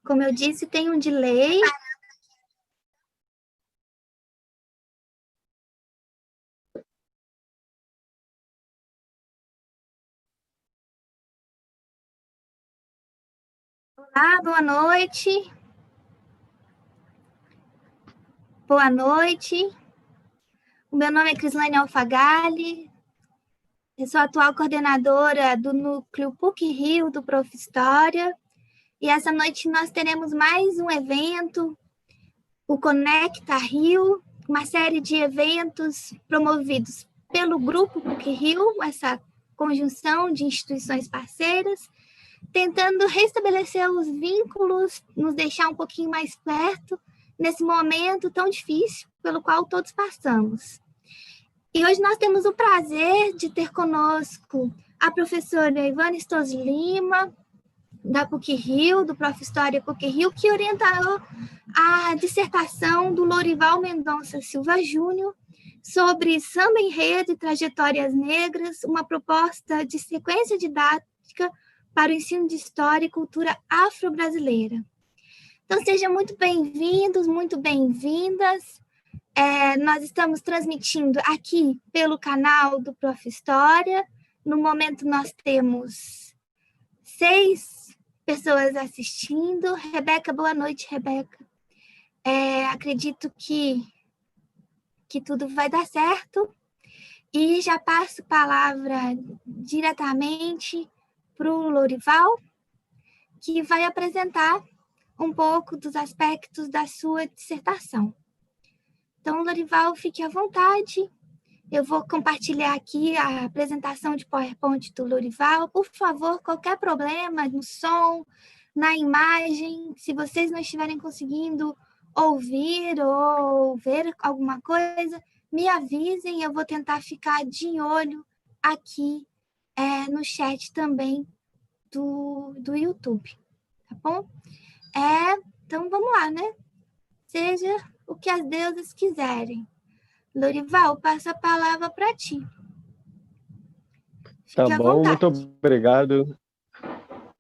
Como eu disse, tem um delay. Olá, boa noite. Boa noite. O meu nome é Crislane Alfagalli. Eu sou a atual coordenadora do núcleo PUC-Rio do Prof. História. E essa noite nós teremos mais um evento, o Conecta Rio, uma série de eventos promovidos pelo Grupo PUC-Rio, essa conjunção de instituições parceiras, tentando restabelecer os vínculos, nos deixar um pouquinho mais perto nesse momento tão difícil pelo qual todos passamos. E hoje nós temos o prazer de ter conosco a professora Ivana Stoso Lima, da PUC-Rio, do Prof. História PUC-Rio, que orientou a dissertação do Lorival Mendonça Silva Júnior sobre samba enredo e trajetórias negras, uma proposta de sequência didática para o ensino de história e cultura afro-brasileira. Então, sejam muito bem-vindos, muito bem-vindas. Nós estamos transmitindo aqui pelo canal do Prof. História. No momento, nós temos 6 pessoas assistindo. Rebeca, boa noite, Rebeca. Acredito que tudo vai dar certo. E já passo a palavra diretamente para o Lorival, que vai apresentar um pouco dos aspectos da sua dissertação. Então, Lorival, fique à vontade. Eu vou compartilhar aqui a apresentação de PowerPoint do Lorival. Por favor, qualquer problema no som, na imagem, se vocês não estiverem conseguindo ouvir ou ver alguma coisa, me avisem, eu vou tentar ficar de olho aqui no chat também do YouTube, tá bom? Então, vamos lá, né? Seja o que as deusas quiserem. Lorival, passo a palavra para ti. Tá bom, muito obrigado.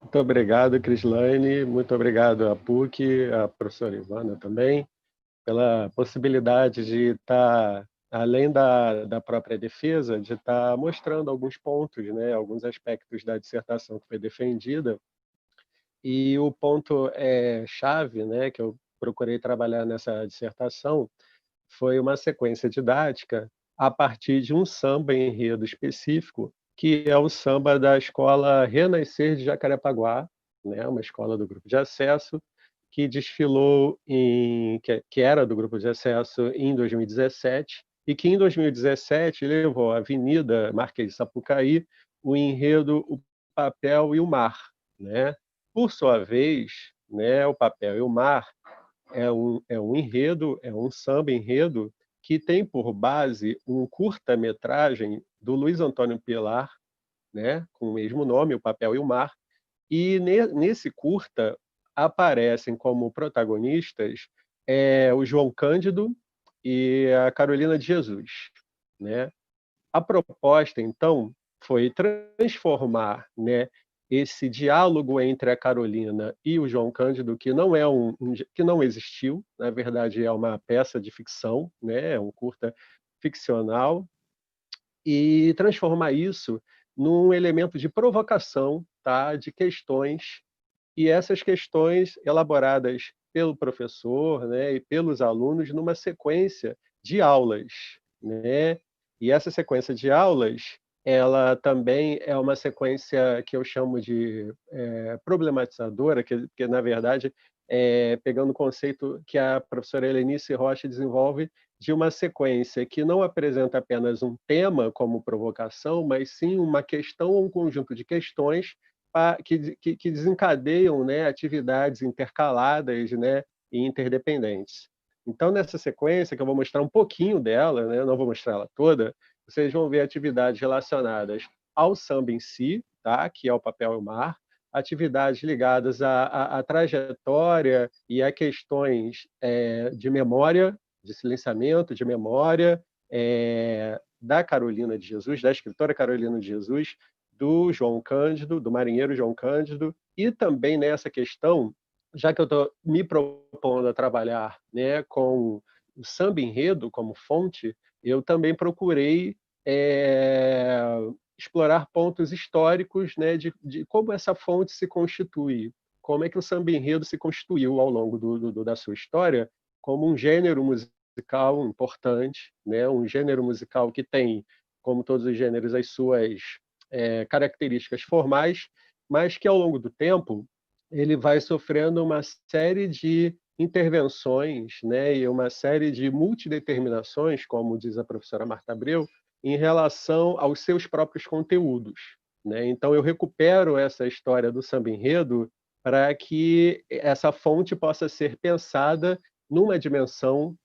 Muito obrigado, Crislane. Muito obrigado à PUC, à professora Ivana também, pela possibilidade de estar, além da própria defesa, de estar mostrando alguns pontos, né, alguns aspectos da dissertação que foi defendida. E o ponto chave, né, que eu procurei trabalhar nessa dissertação foi uma sequência didática a partir de um samba enredo específico, que é o samba da escola Renascer de Jacarepaguá, né, uma escola do grupo de acesso, que desfilou, que era do grupo de acesso em 2017, e que em 2017 levou à Avenida Marquês de Sapucaí o enredo O Papel e o Mar, né? Por sua vez, né, O Papel e o Mar é um enredo, é um samba enredo que tem por base um curta-metragem do Luiz Antônio Pilar, né, com o mesmo nome, O Papel e o Mar, e nesse curta aparecem como protagonistas o João Cândido e a Carolina de Jesus, né? A proposta, então, foi transformar, né, esse diálogo entre a Carolina e o João Cândido, que não é que não existiu, na verdade é uma peça de ficção, né, é um curta ficcional, e transformar isso num elemento de provocação, tá, de questões, e essas questões elaboradas pelo professor, né, e pelos alunos numa sequência de aulas, né? E essa sequência de aulas, ela também é uma sequência que eu chamo de problematizadora, que na verdade pegando o conceito que a professora Helenice Rocha desenvolve de uma sequência que não apresenta apenas um tema como provocação, mas sim uma questão ou um conjunto de questões que desencadeiam, né, atividades intercaladas, né, e interdependentes. Então, nessa sequência, que eu vou mostrar um pouquinho dela, né, não vou mostrar ela toda, vocês vão ver atividades relacionadas ao samba em si, tá, que é o Papel e o Mar, atividades ligadas à trajetória e a questões de memória, de silenciamento, de memória, da Carolina de Jesus, da escritora Carolina de Jesus, do João Cândido, do marinheiro João Cândido, e também nessa questão já que eu estou me propondo a trabalhar, né, com o samba enredo como fonte, eu também procurei é, explorar pontos históricos, né, de como essa fonte se constitui, como é que o samba enredo se constituiu ao longo da sua história como um gênero musical importante, né, um gênero musical que tem, como todos os gêneros, as suas características formais, mas que ao longo do tempo ele vai sofrendo uma série de intervenções, né, e uma série de multideterminações, como diz a professora Marta Abreu, em relação aos seus próprios conteúdos, né? Então eu recupero essa história do samba enredo para que essa fonte possa ser pensada numa dimensão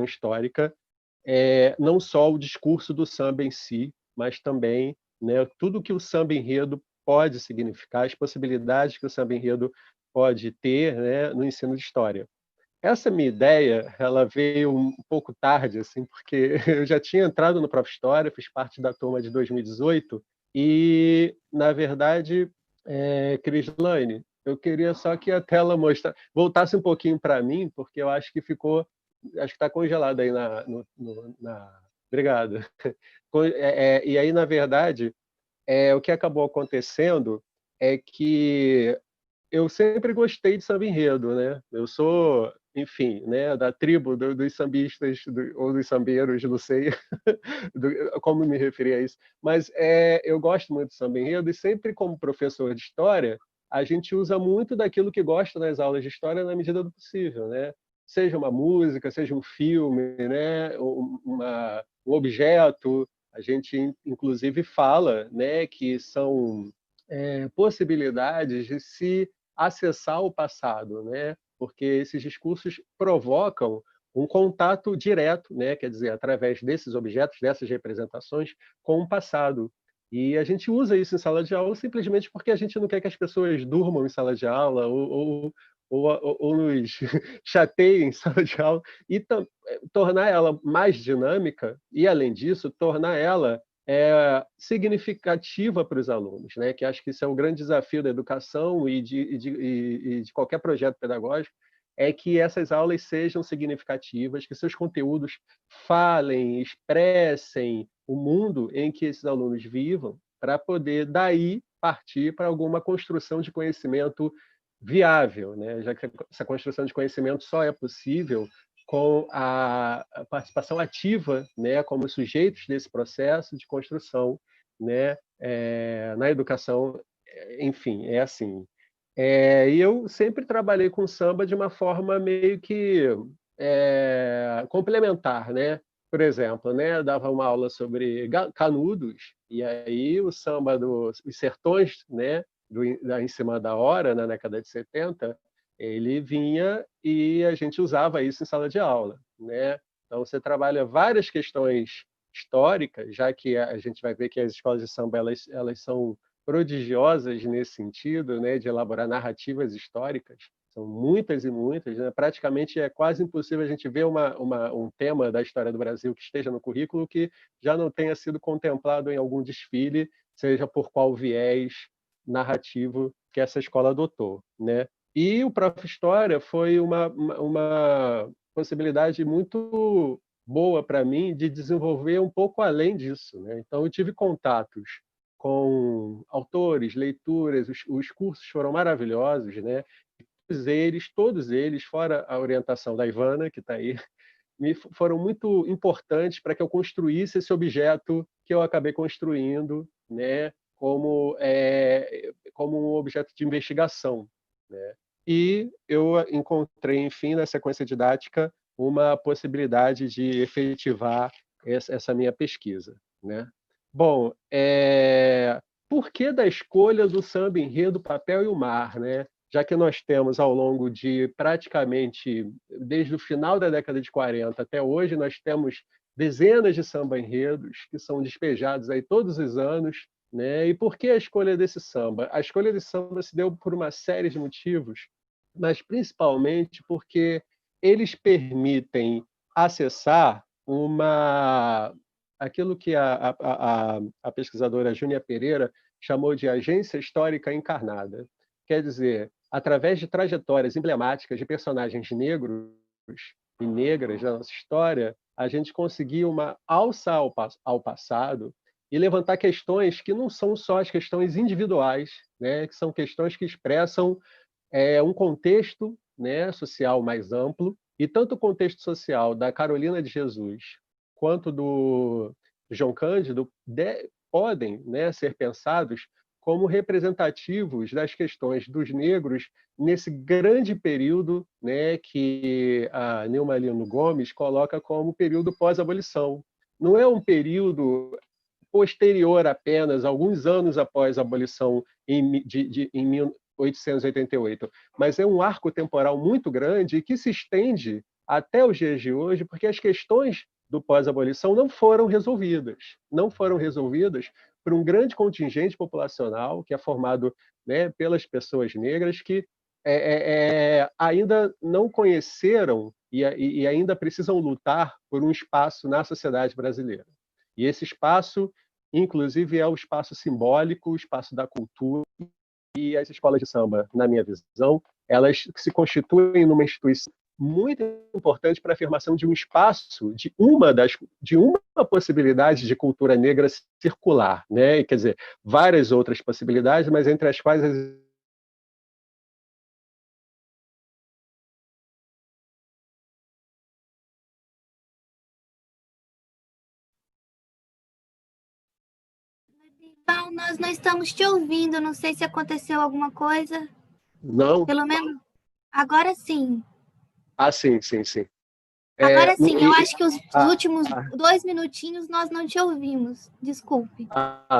histórica, não só o discurso do samba em si, mas também, né, tudo que o samba enredo pode significar, as possibilidades que o samba enredo pode ter, né, no ensino de história. Essa minha ideia, ela veio um pouco tarde, assim, porque eu já tinha entrado no Prof. História, fiz parte da turma de 2018, e, na verdade, Crislane, eu queria só que a tela voltasse um pouquinho para mim, porque eu acho que acho que está congelado aí Obrigado. E aí, na verdade, o que acabou acontecendo é que eu sempre gostei de samba enredo, né? Eu sou, enfim, né, da tribo dos sambistas ou dos sambeiros, não sei como me referir a isso, mas eu gosto muito de samba enredo e sempre como professor de história, a gente usa muito daquilo que gosta nas aulas de história na medida do possível, né? Seja uma música, seja um filme, né, um objeto, a gente inclusive fala, né, que são possibilidades de se acessar o passado, né? Porque esses discursos provocam um contato direto, né? Quer dizer, através desses objetos, dessas representações, com o passado. E a gente usa isso em sala de aula simplesmente porque a gente não quer que as pessoas durmam em sala de aula ou nos chateiem em sala de aula e tornar ela mais dinâmica e, além disso, tornar ela significativa para os alunos, né? Que acho que isso é o grande desafio da educação e de qualquer projeto pedagógico, é que essas aulas sejam significativas, que seus conteúdos falem, expressem o mundo em que esses alunos vivam, para poder, daí, partir para alguma construção de conhecimento viável, né? Já que essa construção de conhecimento só é possível com a participação ativa, né, como sujeitos desse processo de construção, né, na educação, enfim, é assim. E eu sempre trabalhei com samba de uma forma meio que complementar, né? Por exemplo, né, eu dava uma aula sobre canudos e aí o samba dos sertões, né, Em Cima da Hora, na década de 70, ele vinha e a gente usava isso em sala de aula, né? Então você trabalha várias questões históricas, já que a gente vai ver que as escolas de samba elas são prodigiosas nesse sentido, né, de elaborar narrativas históricas. São muitas e muitas, né? Praticamente é quase impossível a gente ver um tema da história do Brasil que esteja no currículo que já não tenha sido contemplado em algum desfile, seja por qual viés narrativo que essa escola adotou, né? E o Prof. História foi uma possibilidade muito boa para mim de desenvolver um pouco além disso, né? Então eu tive contatos com autores, leituras, os cursos foram maravilhosos, né? Todos eles, fora a orientação da Ivana, que está aí, foram muito importantes para que eu construísse esse objeto que eu acabei construindo, né? Como um objeto de investigação, né? E eu encontrei, enfim, na sequência didática, uma possibilidade de efetivar essa minha pesquisa, né? Bom, por que da escolha do samba enredo, papel e o mar, né? Já que nós temos ao longo de praticamente desde o final da década de 40 até hoje, nós temos dezenas de samba enredos que são despejados aí todos os anos, né? E por que a escolha desse samba? A escolha desse samba se deu por uma série de motivos, mas principalmente porque eles permitem acessar aquilo que a pesquisadora Júnia Pereira chamou de agência histórica encarnada. Quer dizer, através de trajetórias emblemáticas de personagens negros e negras da nossa história, a gente conseguir uma alça ao passado e levantar questões que não são só as questões individuais, né, que são questões que expressam um contexto, né, social mais amplo, e tanto o contexto social da Carolina de Jesus quanto do João Cândido podem, né, ser pensados como representativos das questões dos negros nesse grande período, né, que a Nilma Lino Gomes coloca como período pós-abolição. Não é um período posterior apenas, alguns anos após a abolição em 1888, mas é um arco temporal muito grande e que se estende até os dias de hoje, porque as questões do pós-abolição não foram resolvidas. Não foram resolvidas por um grande contingente populacional que é formado, né, pelas pessoas negras que ainda não conheceram e ainda precisam lutar por um espaço na sociedade brasileira. E esse espaço, inclusive, é o espaço simbólico, o espaço da cultura. E as escolas de samba, na minha visão, elas se constituem numa instituição muito importante para a afirmação de um espaço, de uma possibilidade de cultura negra circular, né? Quer dizer, várias outras possibilidades, mas entre as quais Val, nós não estamos te ouvindo, não sei se aconteceu alguma coisa. não. Pelo menos agora sim. Ah, sim, sim, sim. Agora sim, eu acho que os ah, últimos 2 minutinhos nós não te ouvimos. Desculpe.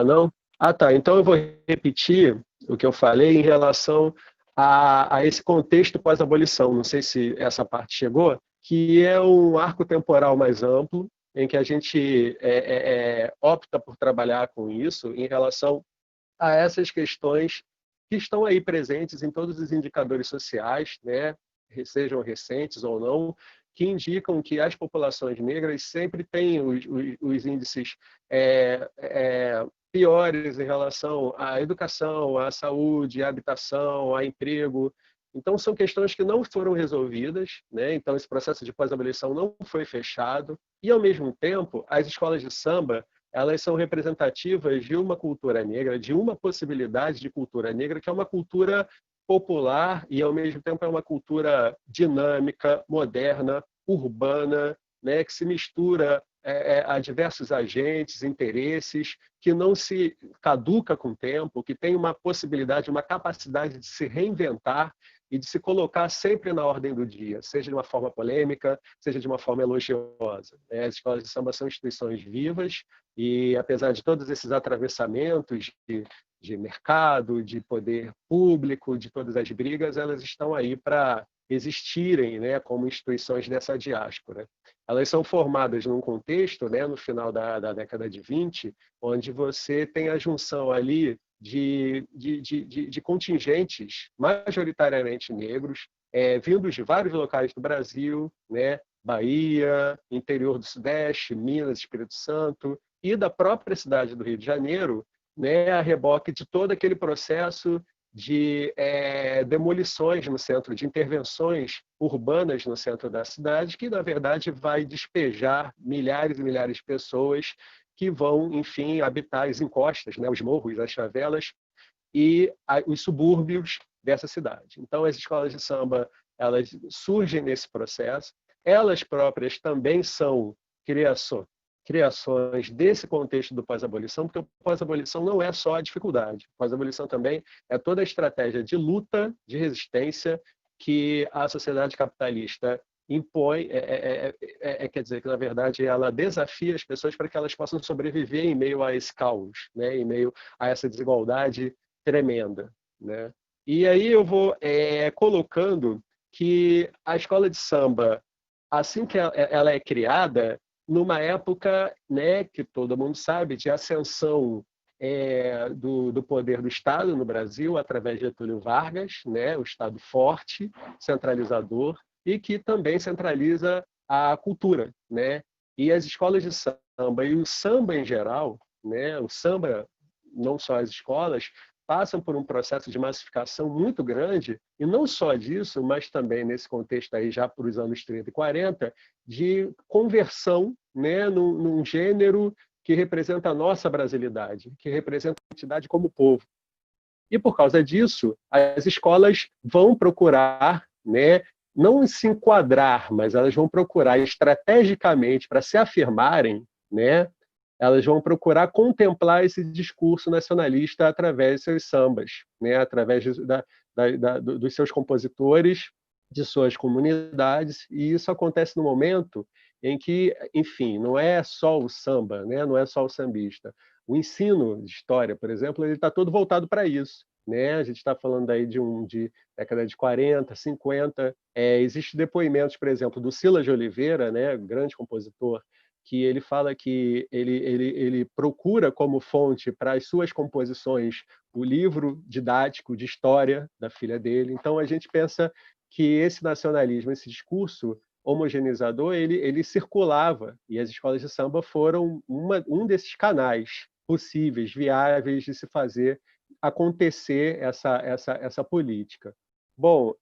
não? Ah, tá. Então eu vou repetir o que eu falei em relação a esse contexto pós-abolição. Não sei se essa parte chegou, que é um arco temporal mais amplo, em que a gente opta por trabalhar com isso em relação a essas questões que estão aí presentes em todos os indicadores sociais, né, sejam recentes ou não, que indicam que as populações negras sempre têm os índices piores em relação à educação, à saúde, à habitação, a emprego. Então, são questões que não foram resolvidas, né? Então, esse processo de pós-abolição não foi fechado, e, ao mesmo tempo, as escolas de samba elas são representativas de uma cultura negra, de uma possibilidade de cultura negra, que é uma cultura popular e, ao mesmo tempo, é uma cultura dinâmica, moderna, urbana, né, que se mistura a diversos agentes, interesses, que não se caduca com o tempo, que tem uma possibilidade, uma capacidade de se reinventar e de se colocar sempre na ordem do dia, seja de uma forma polêmica, seja de uma forma elogiosa. As escolas de samba são instituições vivas e, apesar de todos esses atravessamentos de mercado, de poder público, de todas as brigas, elas estão aí para existirem, né, como instituições dessa diáspora. Elas são formadas num contexto, né, no final da década de 20, onde você tem a junção ali de contingentes majoritariamente negros, vindos de vários locais do Brasil, né, Bahia, interior do Sudeste, Minas, Espírito Santo, e da própria cidade do Rio de Janeiro, né, a reboque de todo aquele processo de demolições no centro, de intervenções urbanas no centro da cidade, que, na verdade, vai despejar milhares e milhares de pessoas que vão, enfim, habitar as encostas, né, os morros, as favelas e os subúrbios dessa cidade. Então, as escolas de samba elas surgem nesse processo. Elas próprias também são criações desse contexto do pós-abolição, porque o pós-abolição não é só a dificuldade. O pós-abolição também é toda a estratégia de luta, de resistência que a sociedade capitalista impõe, quer dizer, que na verdade ela desafia as pessoas para que elas possam sobreviver em meio a esse caos, né? Em meio a essa desigualdade tremenda, né? E aí eu vou colocando que a escola de samba, assim que ela é criada, numa época, né, que todo mundo sabe, de ascensão do poder do Estado no Brasil, através de Getúlio Vargas, né, o Estado forte, centralizador, e que também centraliza a cultura, né? E as escolas de samba e o samba em geral, né? O samba, não só as escolas, passam por um processo de massificação muito grande, e não só disso, mas também nesse contexto aí já para os anos 30 e 40, de conversão, né, num gênero que representa a nossa brasilidade, que representa a identidade como povo. E por causa disso, as escolas vão procurar, né, não se enquadrar, mas elas vão procurar estrategicamente para se afirmarem, né, elas vão procurar contemplar esse discurso nacionalista através de seus sambas, né, através dos seus compositores, de suas comunidades, e isso acontece no momento em que, enfim, não é só o samba, né, não é só o sambista. O ensino de história, por exemplo, ele está todo voltado para isso. Né? A gente está falando aí de década de 40, 50. Existem depoimentos, por exemplo, do Silas de Oliveira, né, grande compositor, que ele fala que ele procura como fonte para as suas composições o livro didático de história da filha dele. Então, a gente pensa que esse nacionalismo, esse discurso homogeneizador, ele circulava, e as escolas de samba foram um desses canais possíveis, viáveis de se fazer acontecer essa política. Bom,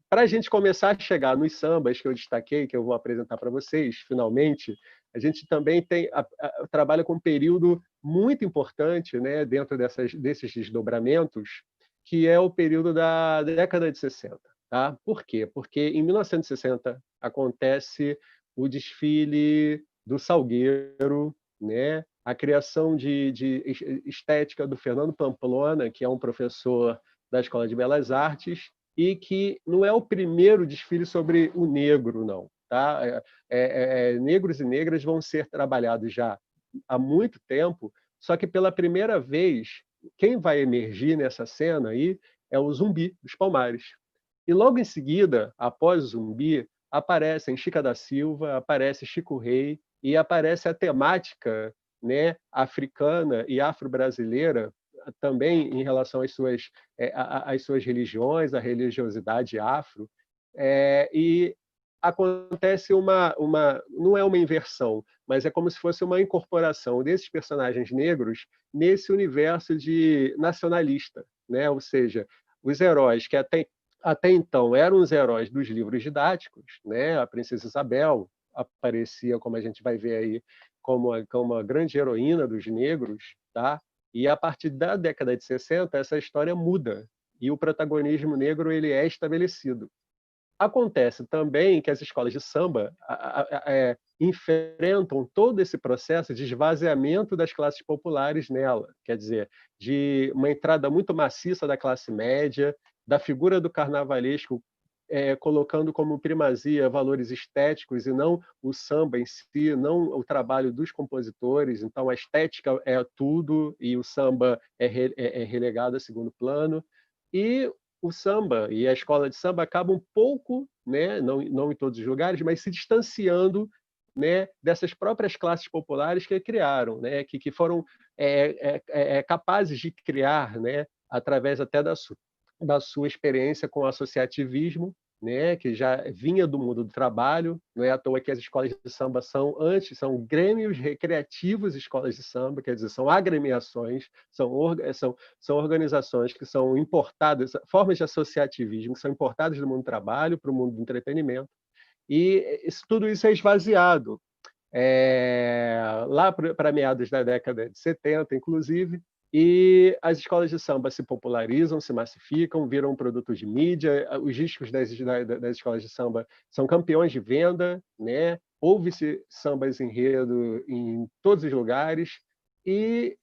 para a gente começar a chegar nos sambas que eu destaquei, que eu vou apresentar para vocês, finalmente, a gente também trabalha com um período muito importante, né, dentro desses desdobramentos, que é o período da década de 60. Tá? Por quê? Porque em 1960 acontece o desfile do Salgueiro, né? A criação de estética do Fernando Pamplona, que é um professor da Escola de Belas Artes, e que não é o primeiro desfile sobre o negro, não. Tá? Negros e negras vão ser trabalhados já há muito tempo, só que pela primeira vez, quem vai emergir nessa cena aí é o Zumbi dos Palmares. E logo em seguida, após o Zumbi, aparecem Chica da Silva, aparece Chico Rei e aparece a temática, né, africana e afro-brasileira também em relação às suas religiões, à religiosidade afro, e acontece não é uma inversão, mas é como se fosse uma incorporação desses personagens negros nesse universo de nacionalista, né? Ou seja, os heróis que até então eram os heróis dos livros didáticos, né? A Princesa Isabel aparecia, como a gente vai ver aí, como uma grande heroína dos negros, tá? E a partir da década de 60, essa história muda e o protagonismo negro ele é estabelecido. Acontece também que as escolas de samba enfrentam todo esse processo de esvaziamento das classes populares nela, quer dizer, de uma entrada muito maciça da classe média, da figura do carnavalesco colocando como primazia valores estéticos e não o samba em si, não o trabalho dos compositores. Então, a estética é tudo e o samba é relegado a segundo plano. E o samba e a escola de samba acabam um pouco, né, não em todos os lugares, mas se distanciando, né, dessas próprias classes populares que criaram, né, que foram capazes de criar, né, através até da sua experiência com o associativismo, né, que já vinha do mundo do trabalho. Não é à toa que as escolas de samba são grêmios recreativos, escolas de samba, quer dizer, são agremiações, são organizações que são importadas, formas de associativismo que são importadas do mundo do trabalho para o mundo do entretenimento, e tudo isso é esvaziado. Lá para meados da década de 70, inclusive, e as escolas de samba se popularizam, se massificam, viram produtos de mídia, os discos das escolas de samba são campeões de venda, né? Houve-se sambas enredo em todos os lugares, e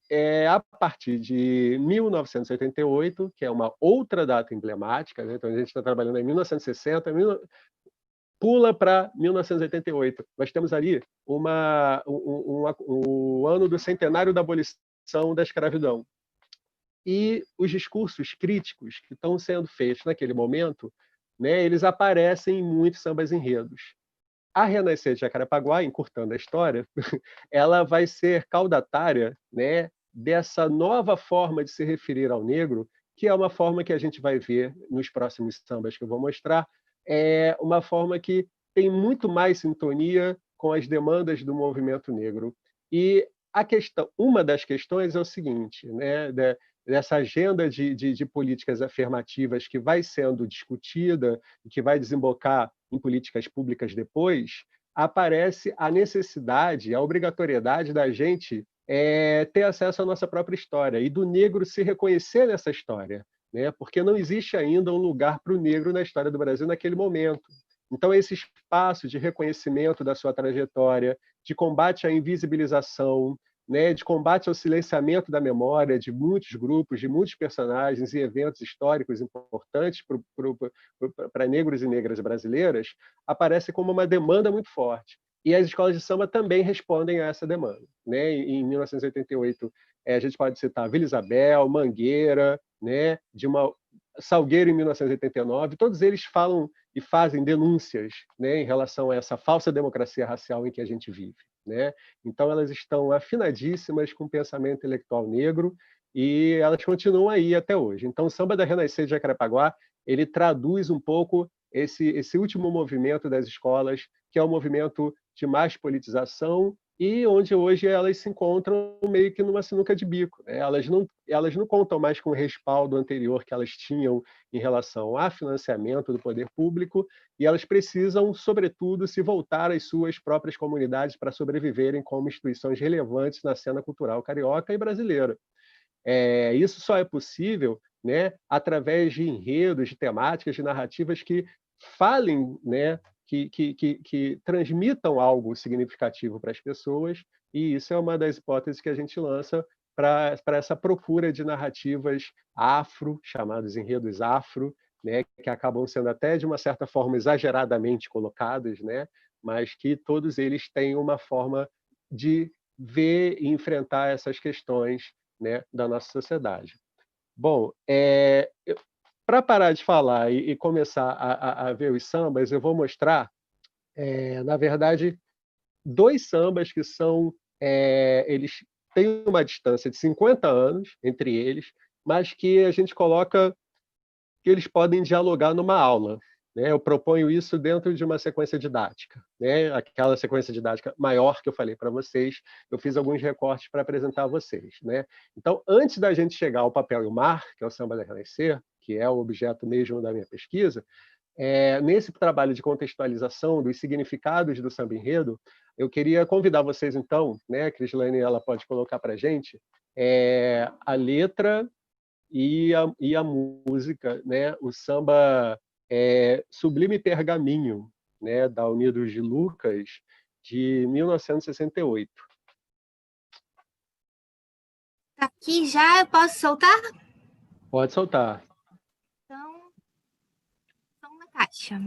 a partir de 1988, que é uma outra data emblemática, né? Então a gente está trabalhando em 1960, pula para 1988. Nós temos ali o ano do centenário da abolição da escravidão. E os discursos críticos que estão sendo feitos naquele momento, né, eles aparecem em muitos sambas enredos. A Renascer de Jacarepaguá, encurtando a história, ela vai ser caudatária, né, dessa nova forma de se referir ao negro, que é uma forma que a gente vai ver nos próximos sambas que eu vou mostrar, é uma forma que tem muito mais sintonia com as demandas do movimento negro. E uma das questões é o seguinte, né, dessa agenda de políticas afirmativas que vai sendo discutida e que vai desembocar em políticas públicas depois, aparece a necessidade, a obrigatoriedade da gente ter acesso à nossa própria história e do negro se reconhecer nessa história, né? Porque não existe ainda um lugar para o negro na história do Brasil naquele momento. Então, esse espaço de reconhecimento da sua trajetória, de combate à invisibilização, né, de combate ao silenciamento da memória de muitos grupos, de muitos personagens e eventos históricos importantes para negros e negras brasileiras, aparece como uma demanda muito forte. E as escolas de samba também respondem a essa demanda, né? Em 1988, a gente pode citar Vila Isabel, Mangueira, né? Salgueiro, em 1989, todos eles falam e fazem denúncias, né, em relação a essa falsa democracia racial em que a gente vive, né? Então, elas estão afinadíssimas com o pensamento intelectual negro e elas continuam aí até hoje. Então, o Samba da Renascer de Jacarepaguá, ele traduz um pouco esse último movimento das escolas, que é um movimento de mais politização e onde hoje elas se encontram meio que numa sinuca de bico, né? Elas não contam mais com o respaldo anterior que elas tinham em relação a financiamento do poder público e elas precisam, sobretudo, se voltar às suas próprias comunidades para sobreviverem como instituições relevantes na cena cultural carioca e brasileira. Isso só é possível, né, através de enredos, de temáticas, de narrativas que falem, né, que transmitam algo significativo para as pessoas, e isso é uma das hipóteses que a gente lança para essa procura de narrativas afro, chamados enredos afro, né, que acabam sendo até, de uma certa forma, exageradamente colocados, né, mas que todos eles têm uma forma de ver e enfrentar essas questões, né, da nossa sociedade. Bom, para parar de falar e começar a ver os sambas, eu vou mostrar, na verdade, 2 sambas que são... eles têm uma distância de 50 anos entre eles, mas que a gente coloca que eles podem dialogar numa aula, né? Eu proponho isso dentro de uma sequência didática, né? Aquela sequência didática maior que eu falei para vocês, eu fiz alguns recortes para apresentar a vocês, né? Então, antes da gente chegar ao Papel e o Mar, que é o Samba da Renascer, que é o objeto mesmo da minha pesquisa, nesse trabalho de contextualização dos significados do samba-enredo, eu queria convidar vocês, então, né? A Crislane, ela pode colocar para a gente a letra e a música, né? O samba Sublime Pergaminho, né? Da Unidos de Lucas, de 1968. Aqui já eu posso soltar? Pode soltar. Então, na caixa.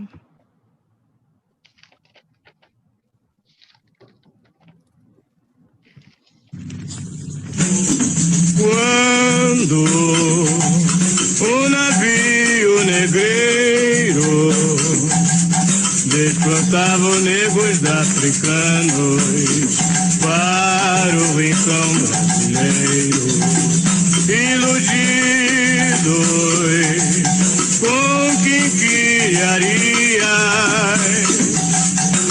Quando o navio negreiro desplantava negros africanos para o rincão brasileiro, iludidos com quinquilharia,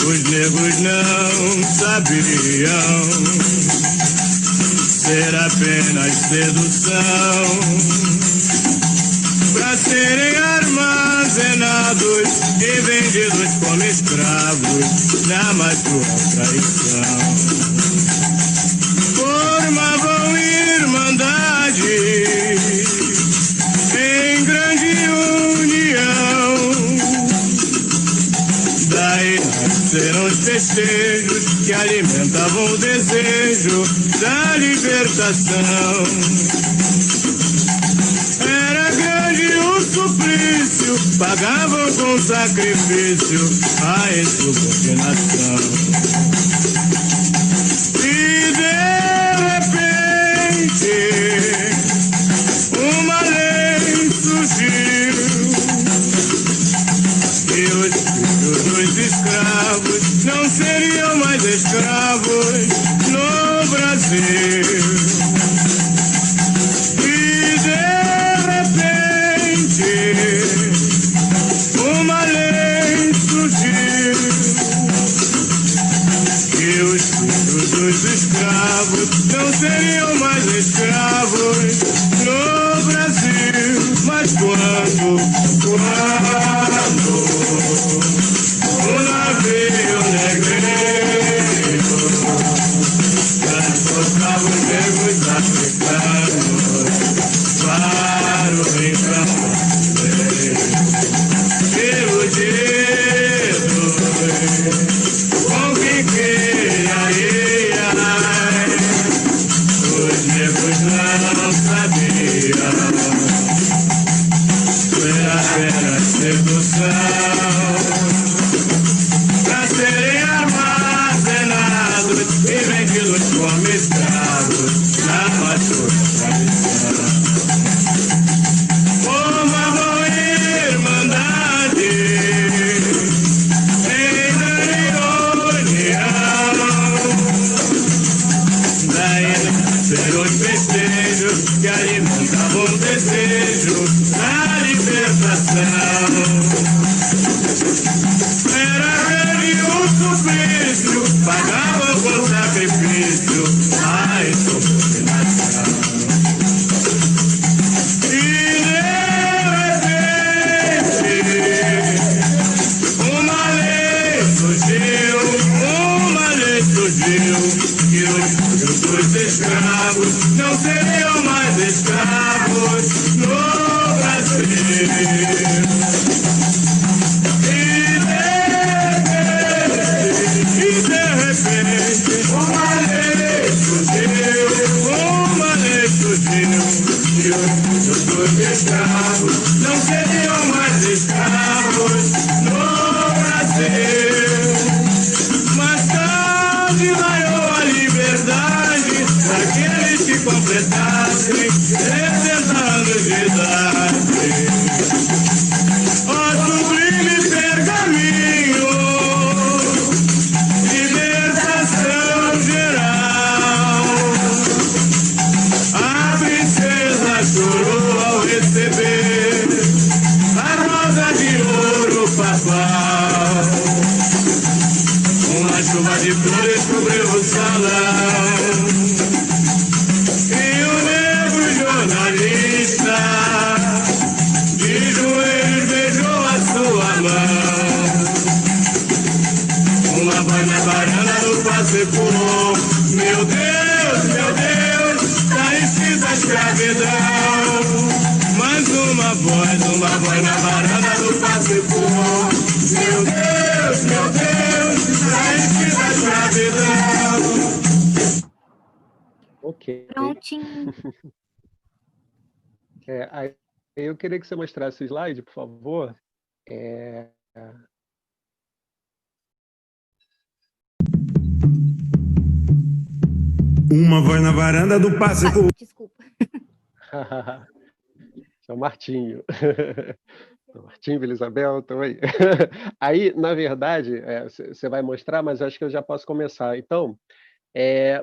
os negros não sabiam ser apenas sedução, para serem armazenados e vendidos como escravos na mais cruel traição. Formavam irmandade em grande união, daí nasceram os festejos que alimentavam o desejo da libertação. Era grande o suplício, pagavam com sacrifício a insubordinação. E de repente uma lei surgiu, e os filhos dos escravos não seriam mais escravos no Brasil. E de repente uma lei surgiu, pra serem armazenados e vendidos como escravos na nossa tradição. Uma boa irmandade em união, daí ser os festejos que alimentavam o desejo da libertação. Era grande o suplício, pagavam com sacrifício a insubordinação. E de repente, uma lei surgiu, que os escravos não seriam mais escravos no Brasil. E de repente, uma lei surgiu, que os escravos não seriam mais escravos no Brasil. Mais tarde raiou a liberdade daqueles que completassem 60 anos de idade. Ó sublime pergaminho, libertação geral. A princesa chorou ao receber a rosa de ouro papal. Uma chuva de flores cobriu o salão e o negro jornalista de joelhos beijou a sua mão. Uma voz na varanda do Passecour, meu Deus, tá extinta a escravidão. Mais uma voz na varanda do Passecour, meu Deus, tá extinta a escravidão. Ok. Prontinho. Aí eu queria que você mostrasse o slide, por favor. Uma voz na varanda do Passecour. Desculpa. É o Martinho. Martinho, Vila Isabel, estão aí. Aí, na verdade, você vai mostrar, mas acho que eu já posso começar. Então,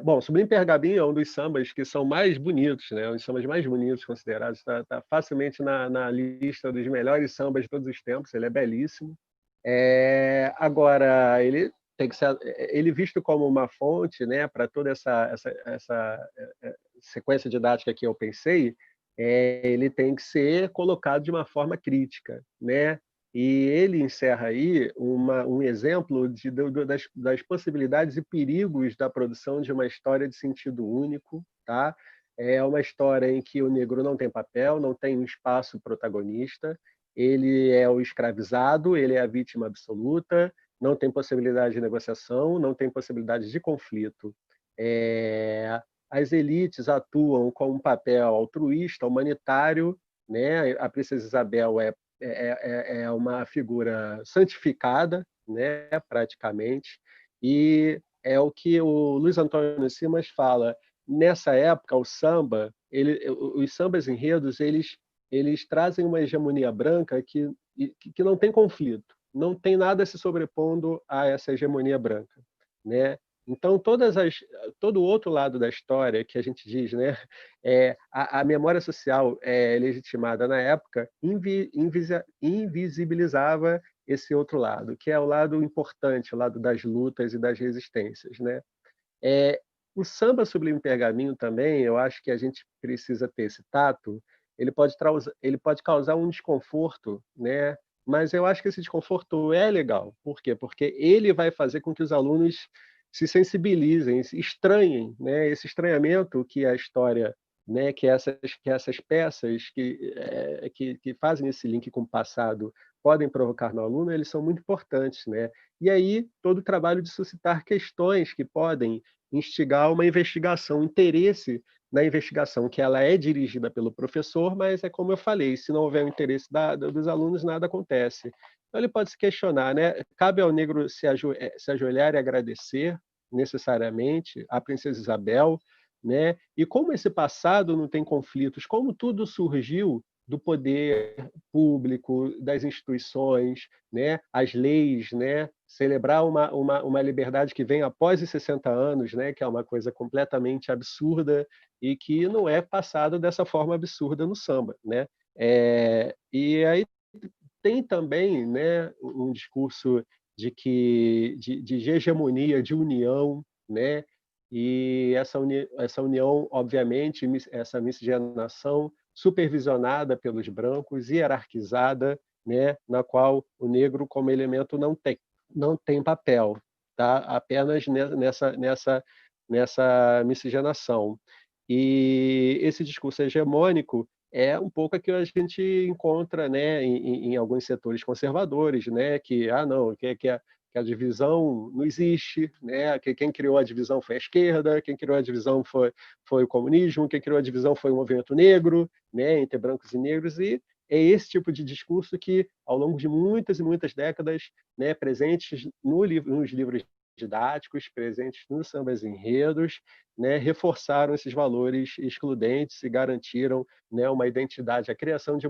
bom, Sublime Pergaminho é um dos sambas que são mais bonitos, né? Um dos sambas mais bonitos considerados. Está facilmente na lista dos melhores sambas de todos os tempos. Ele é belíssimo. Agora, ele tem que ser ele visto como uma fonte, né, para toda essa sequência didática que eu pensei. Ele tem que ser colocado de uma forma crítica, né? E ele encerra aí um exemplo das possibilidades e perigos da produção de uma história de sentido único, tá? É uma história em que o negro não tem papel, não tem um espaço protagonista, ele é o escravizado, ele é a vítima absoluta, não tem possibilidade de negociação, não tem possibilidade de conflito. As elites atuam com um papel altruísta, humanitário, né? A princesa Isabel é uma figura santificada, né? Praticamente, e é o que o Luiz Antônio Simas fala. Nessa época, o samba, os sambas enredos, eles trazem uma hegemonia branca que não tem conflito, não tem nada se sobrepondo a essa hegemonia branca, né? Então, todo o outro lado da história que a gente diz, né, a memória social legitimada na época invisibilizava esse outro lado, que é o lado importante, o lado das lutas e das resistências, né? O samba Sublime Pergaminho também, eu acho que a gente precisa ter esse tato. Ele pode causar um desconforto, né? Mas eu acho que esse desconforto é legal. Por quê? Porque ele vai fazer com que os alunos se sensibilizem, se estranhem, né? Esse estranhamento que a história, né? que essas peças que fazem esse link com o passado podem provocar no aluno, eles são muito importantes, né? E aí todo o trabalho de suscitar questões que podem instigar uma investigação, um interesse na investigação, que ela é dirigida pelo professor, mas é como eu falei, se não houver o interesse dos alunos, nada acontece. Então, ele pode se questionar, né? Cabe ao negro se ajoelhar e agradecer, necessariamente, a princesa Isabel, né? E como esse passado não tem conflitos, como tudo surgiu do poder público, das instituições, né? As leis, né? Celebrar uma liberdade que vem após os 60 anos, né? Que é uma coisa completamente absurda e que não é passado dessa forma absurda no samba, né? E aí tem também, né, um discurso de hegemonia, de união, né? E essa união, obviamente, essa miscigenação supervisionada pelos brancos, hierarquizada, né, na qual o negro, como elemento, não tem papel, tá? Apenas nessa miscigenação. E esse discurso hegemônico é um pouco o que a gente encontra, né, em alguns setores conservadores, né, que a divisão não existe, né? Que quem criou a divisão foi a esquerda, quem criou a divisão foi o comunismo, quem criou a divisão foi o movimento negro, né? Entre brancos e negros, e é esse tipo de discurso que, ao longo de muitas e muitas décadas, né, presentes nos livros didáticos, presentes nos sambas enredos, né, reforçaram esses valores excludentes e garantiram, né, uma identidade, a criação de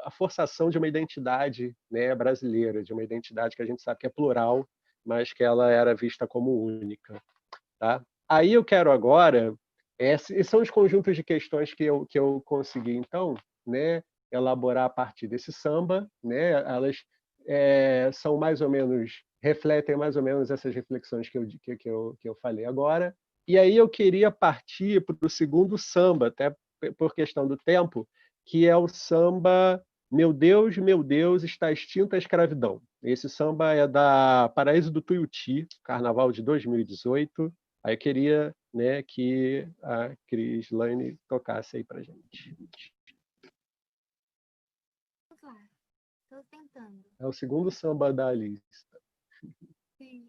a forçação de uma identidade, né, brasileira, de uma identidade que a gente sabe que é plural, mas que ela era vista como única. Tá? Aí eu quero agora, esses são os conjuntos de questões que eu consegui, então, né, elaborar a partir desse samba, né? Elas são mais ou menos, refletem mais ou menos essas reflexões que eu falei agora. E aí eu queria partir para o segundo samba, até por questão do tempo, que é o samba Meu Deus, está extinta a escravidão. Esse samba é da Paraíso do Tuiuti, Carnaval de 2018. Aí eu queria, né, que a Crislaine tocasse aí para a gente. Vamos lá, estou tentando. É o segundo samba da lista. Sim.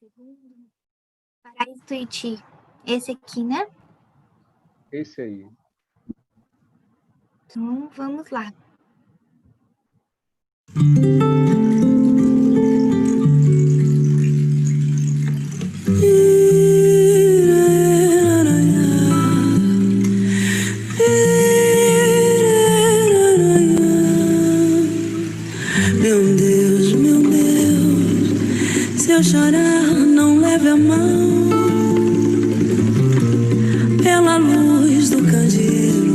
Segundo, Paraíso do Tuiuti. Esse aqui, né? Esse aí. Então, vamos lá. Meu Deus, se eu chorar, não leve a mão. Pela luz do candeeiro,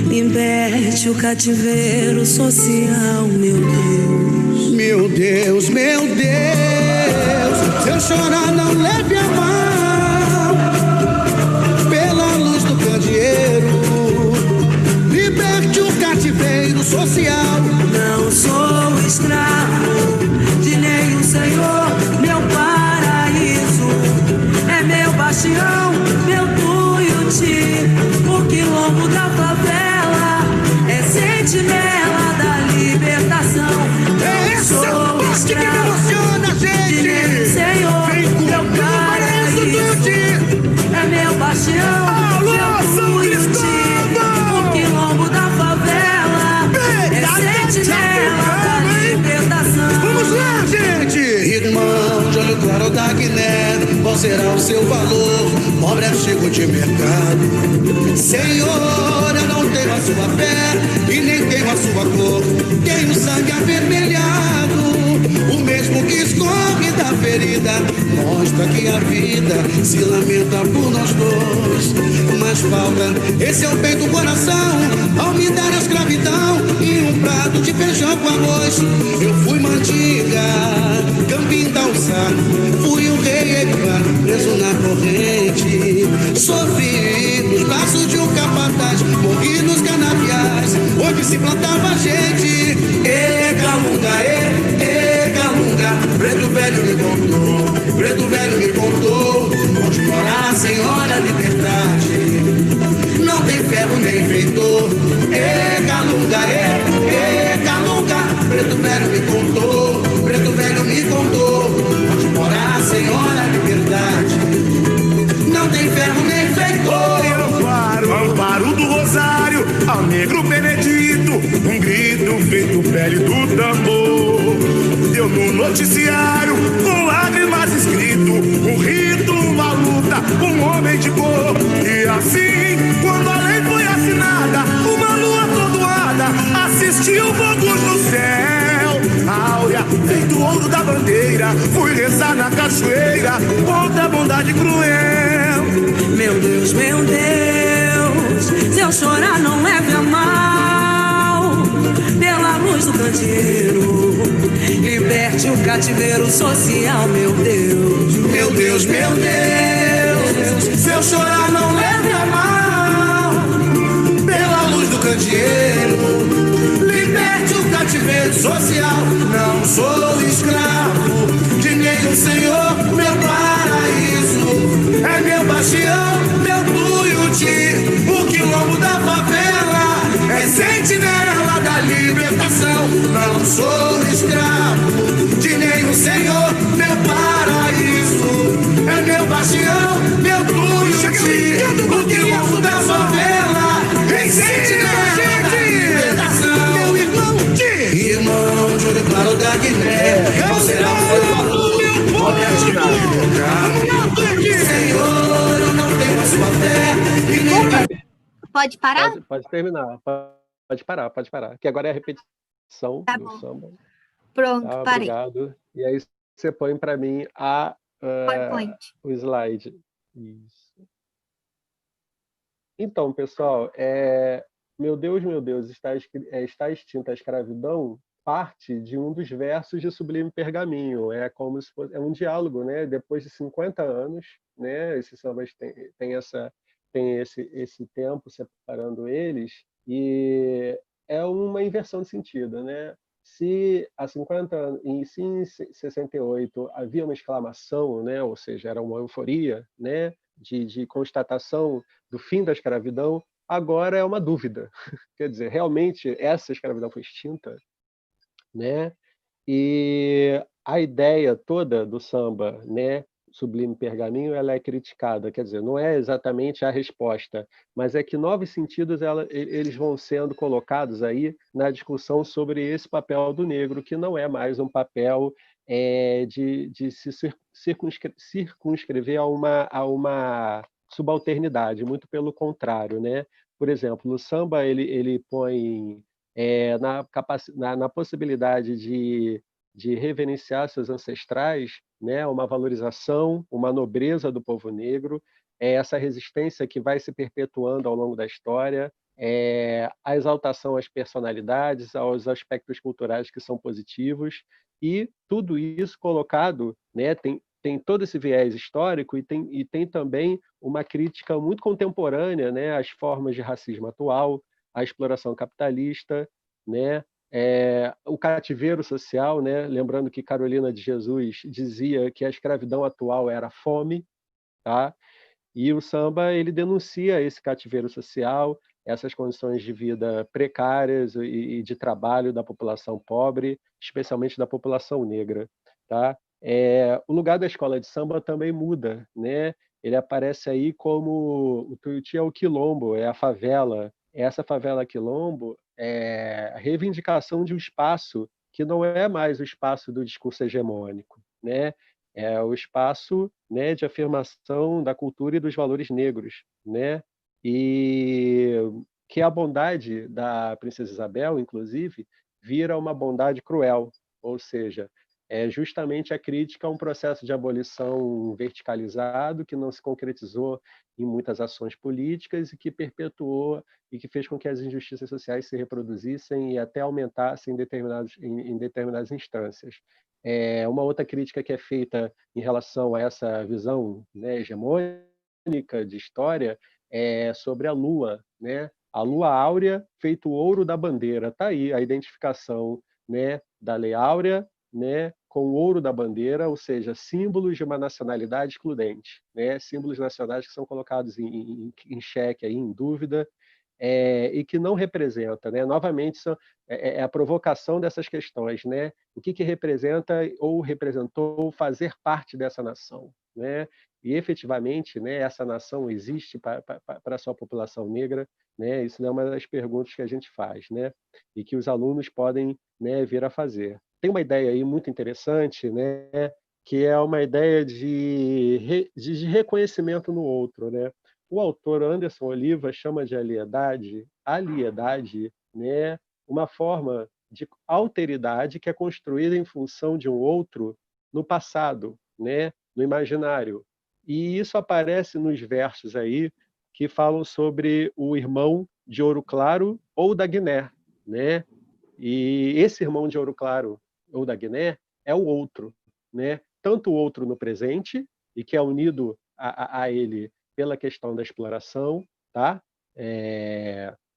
liberte o cativeiro social, meu Deus. Meu Deus, se eu chorar, não leve a mão. Pela luz do candeeiro, liberte o cativeiro social. Não sou escravo de nenhum senhor, meu paraíso é meu bastião, meu Tuiuti, o quilombo da favela é sentinela da libertação. Essa é a parte que me emociona, gente. Senhor, meu paraíso é meu bastião, meu Tuiuti, o quilombo da favela é sentinela da libertação. Vamos lá, gente! Irmão de olho claro da Guiné, qual será o seu valor? Pobre é chico de mercado. Senhor, eu não tenho a sua fé e nem tenho a sua cor. Tenho sangue avermelhado, o mesmo que escorre da ferida. Mostra que a vida se lamenta por nós dois. Mas falta esse é o bem do coração ao me dar a escravidão e um prato de feijão com arroz. Eu fui mandiga, campim da alça, fui um rei Eguá, preso na corrente. Sofri nos braços de um capataz, morri nos canaviais, onde se plantava gente. Calunga, Calunga, preto velho me contou, preto velho me contou, onde mora a senhora liberdade, não tem ferro nem feitor. Calunga, Calunga, ao negro Benedito, um grito feito pele do tambor. Deu no noticiário, com lágrimas escrito, um rito, uma luta, um homem de cor. E assim, quando a lei foi assinada, uma lua atordoada assistiu fogos no céu. Áurea, feito ouro da bandeira, fui rezar na cachoeira contra a bondade cruel. Meu Deus, se eu chorar não leve a mal. Pela luz do candeeiro, liberte o cativeiro social, meu Deus. Meu Deus, se eu chorar não leve a mal. Pela luz do candeeiro, liberte o cativeiro social. Não sou escravo de nenhum senhor, meu paraíso é meu bastião, meu Tuiuti, o quilombo da favela é sentinela da libertação. Não sou escravo de nenhum senhor, meu paraíso é meu bastião, meu Tuiuti, o quilombo da favela é sentinela da libertação. Meu irmão de olho claro da Guiné, qual será o seu valor? Senhor, eu não tenho a sua fé. Pode parar? Pode terminar. Pode parar. Que agora é a repetição Tá do bom. samba. Pronto, Tá, parei. obrigado. E aí você põe para mim PowerPoint. o slide. Isso. Então, pessoal, meu Deus, está extinta a escravidão, parte de um dos versos de Sublime Pergaminho. É como se fosse, é um diálogo, né? Depois de 50 anos, né? Esses sambas tem esse tempo separando eles, e é uma inversão de sentido, né? Se há 50 anos, em 68 havia uma exclamação, né? Ou seja, era uma euforia, né? De constatação do fim da escravidão, agora é uma dúvida. Quer dizer, realmente essa escravidão foi extinta, né? E a ideia toda do samba, né, Sublime Pergaminho, ela é criticada, quer dizer, não é exatamente a resposta, mas é que novos sentidos eles vão sendo colocados aí na discussão sobre esse papel do negro, que não é mais um papel de se circunscrever a uma subalternidade, muito pelo contrário, né? Por exemplo, o samba ele põe na possibilidade de reverenciar seus ancestrais, né, uma valorização, uma nobreza do povo negro, essa resistência que vai se perpetuando ao longo da história, a exaltação às personalidades, aos aspectos culturais que são positivos, e tudo isso colocado, né, tem todo esse viés histórico e tem também uma crítica muito contemporânea, né, às formas de racismo atual, à exploração capitalista, né, o cativeiro social, né? Lembrando que Carolina de Jesus dizia que a escravidão atual era fome, tá? E o samba ele denuncia esse cativeiro social, essas condições de vida precárias e de trabalho da população pobre, especialmente da população negra, tá? O lugar da escola de samba também muda, né? Ele aparece aí como o Tuiuti é o quilombo, é a favela. Essa favela quilombo é a reivindicação de um espaço que não é mais o espaço do discurso hegemônico, né? É o espaço, né, de afirmação da cultura e dos valores negros, né? E que a bondade da Princesa Isabel, inclusive, vira uma bondade cruel, ou seja, é justamente a crítica a um processo de abolição verticalizado que não se concretizou em muitas ações políticas e que perpetuou e que fez com que as injustiças sociais se reproduzissem e até aumentassem em determinadas instâncias. Uma outra crítica que é feita em relação a essa visão, né, hegemônica de história é sobre a Lua, né? A Lua áurea feito ouro da bandeira. Está aí a identificação, né, da Lei Áurea, né, com o ouro da bandeira, ou seja, símbolos de uma nacionalidade excludente, né, símbolos nacionais que são colocados em xeque, aí, em dúvida, e que não representa, né? Novamente, é a provocação dessas questões, né? O que representa ou representou fazer parte dessa nação, né? e efetivamente, né, essa nação existe para a sua população negra, né? Isso é uma das perguntas que a gente faz, né? E que os alunos podem, né, vir a fazer. Tem uma ideia aí muito interessante, né, que é uma ideia de reconhecimento no outro, né? O autor Anderson Oliva chama de aliedade, né, uma forma de alteridade que é construída em função de um outro no passado, né, no imaginário. E isso aparece nos versos aí que falam sobre o irmão de Ouro Claro ou da Guiné, né? E esse irmão de Ouro Claro ou da Guiné é o outro, né? Tanto o outro no presente, e que é unido a ele pela questão da exploração, tá?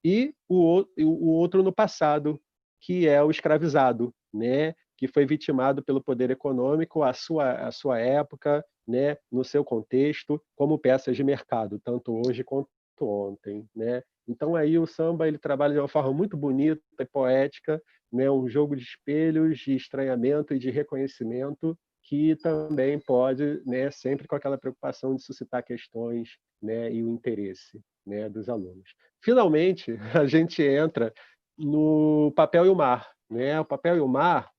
E o outro no passado, que é o escravizado, né? Que foi vitimado pelo poder econômico à sua época, né? No seu contexto, como peças de mercado, tanto hoje quanto ontem, né? Então aí o samba ele trabalha de uma forma muito bonita e poética, né? Um jogo de espelhos, de estranhamento e de reconhecimento, que também pode, né, sempre com aquela preocupação de suscitar questões, né, e o interesse, né, dos alunos. Finalmente, a gente entra no Papel e o Mar, né? O Papel e o Mar,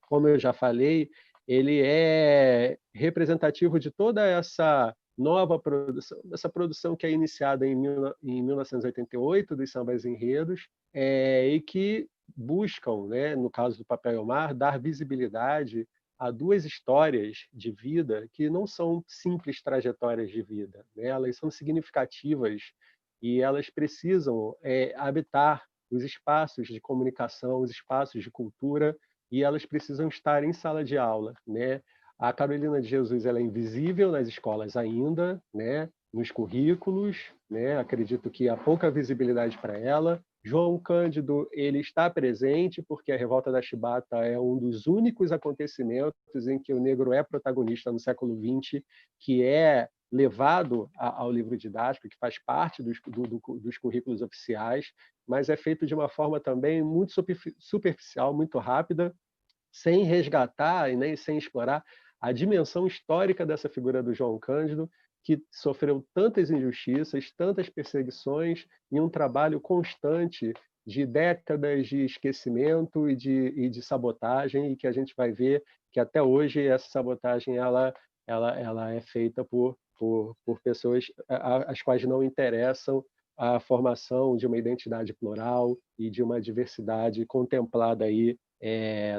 como eu já falei, ele é representativo de toda essa nova produção, essa produção que é iniciada em 1988, dos sambas enredos, e que buscam, né, no caso do Papel e o Mar, dar visibilidade a duas histórias de vida que não são simples trajetórias de vida, né? Elas são significativas e elas precisam habitar os espaços de comunicação, os espaços de cultura, e elas precisam estar em sala de aula, né? A Carolina de Jesus ela é invisível nas escolas ainda, né? Nos currículos, né? Acredito que há pouca visibilidade para ela. João Cândido ele está presente porque a Revolta da Chibata é um dos únicos acontecimentos em que o negro é protagonista no século XX, que é levado ao livro didático, que faz parte dos currículos oficiais, mas é feito de uma forma também muito superficial, muito rápida, sem resgatar e nem sem explorar a dimensão histórica dessa figura do João Cândido, que sofreu tantas injustiças, tantas perseguições, e um trabalho constante de décadas de esquecimento e de sabotagem, e que a gente vai ver que até hoje essa sabotagem ela é feita por pessoas às quais não interessam a formação de uma identidade plural e de uma diversidade contemplada aí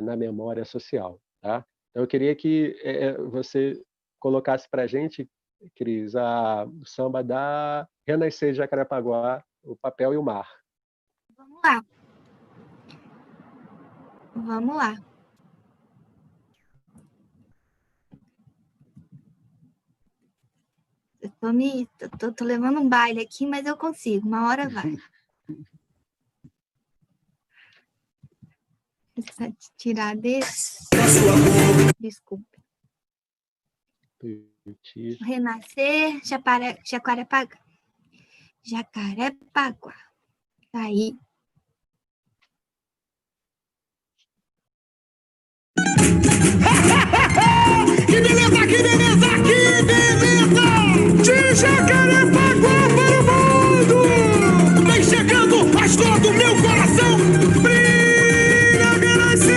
na memória social, tá? Então eu queria que você colocasse para a gente, Cris, o samba da Renascer de Jacarepaguá, O Papel e o Mar. Vamos lá. Vamos lá. Eu tô levando um baile aqui, mas eu consigo. Uma hora vai. Deixa eu tirar desse. Desculpe. Renascer, Jacarepaguá. Jacarepaguá. Tá aí. Que beleza, que beleza, que beleza! De Jacarepaguá para o mundo! Vem chegando a escola do meu coração! Brilha, Renascer!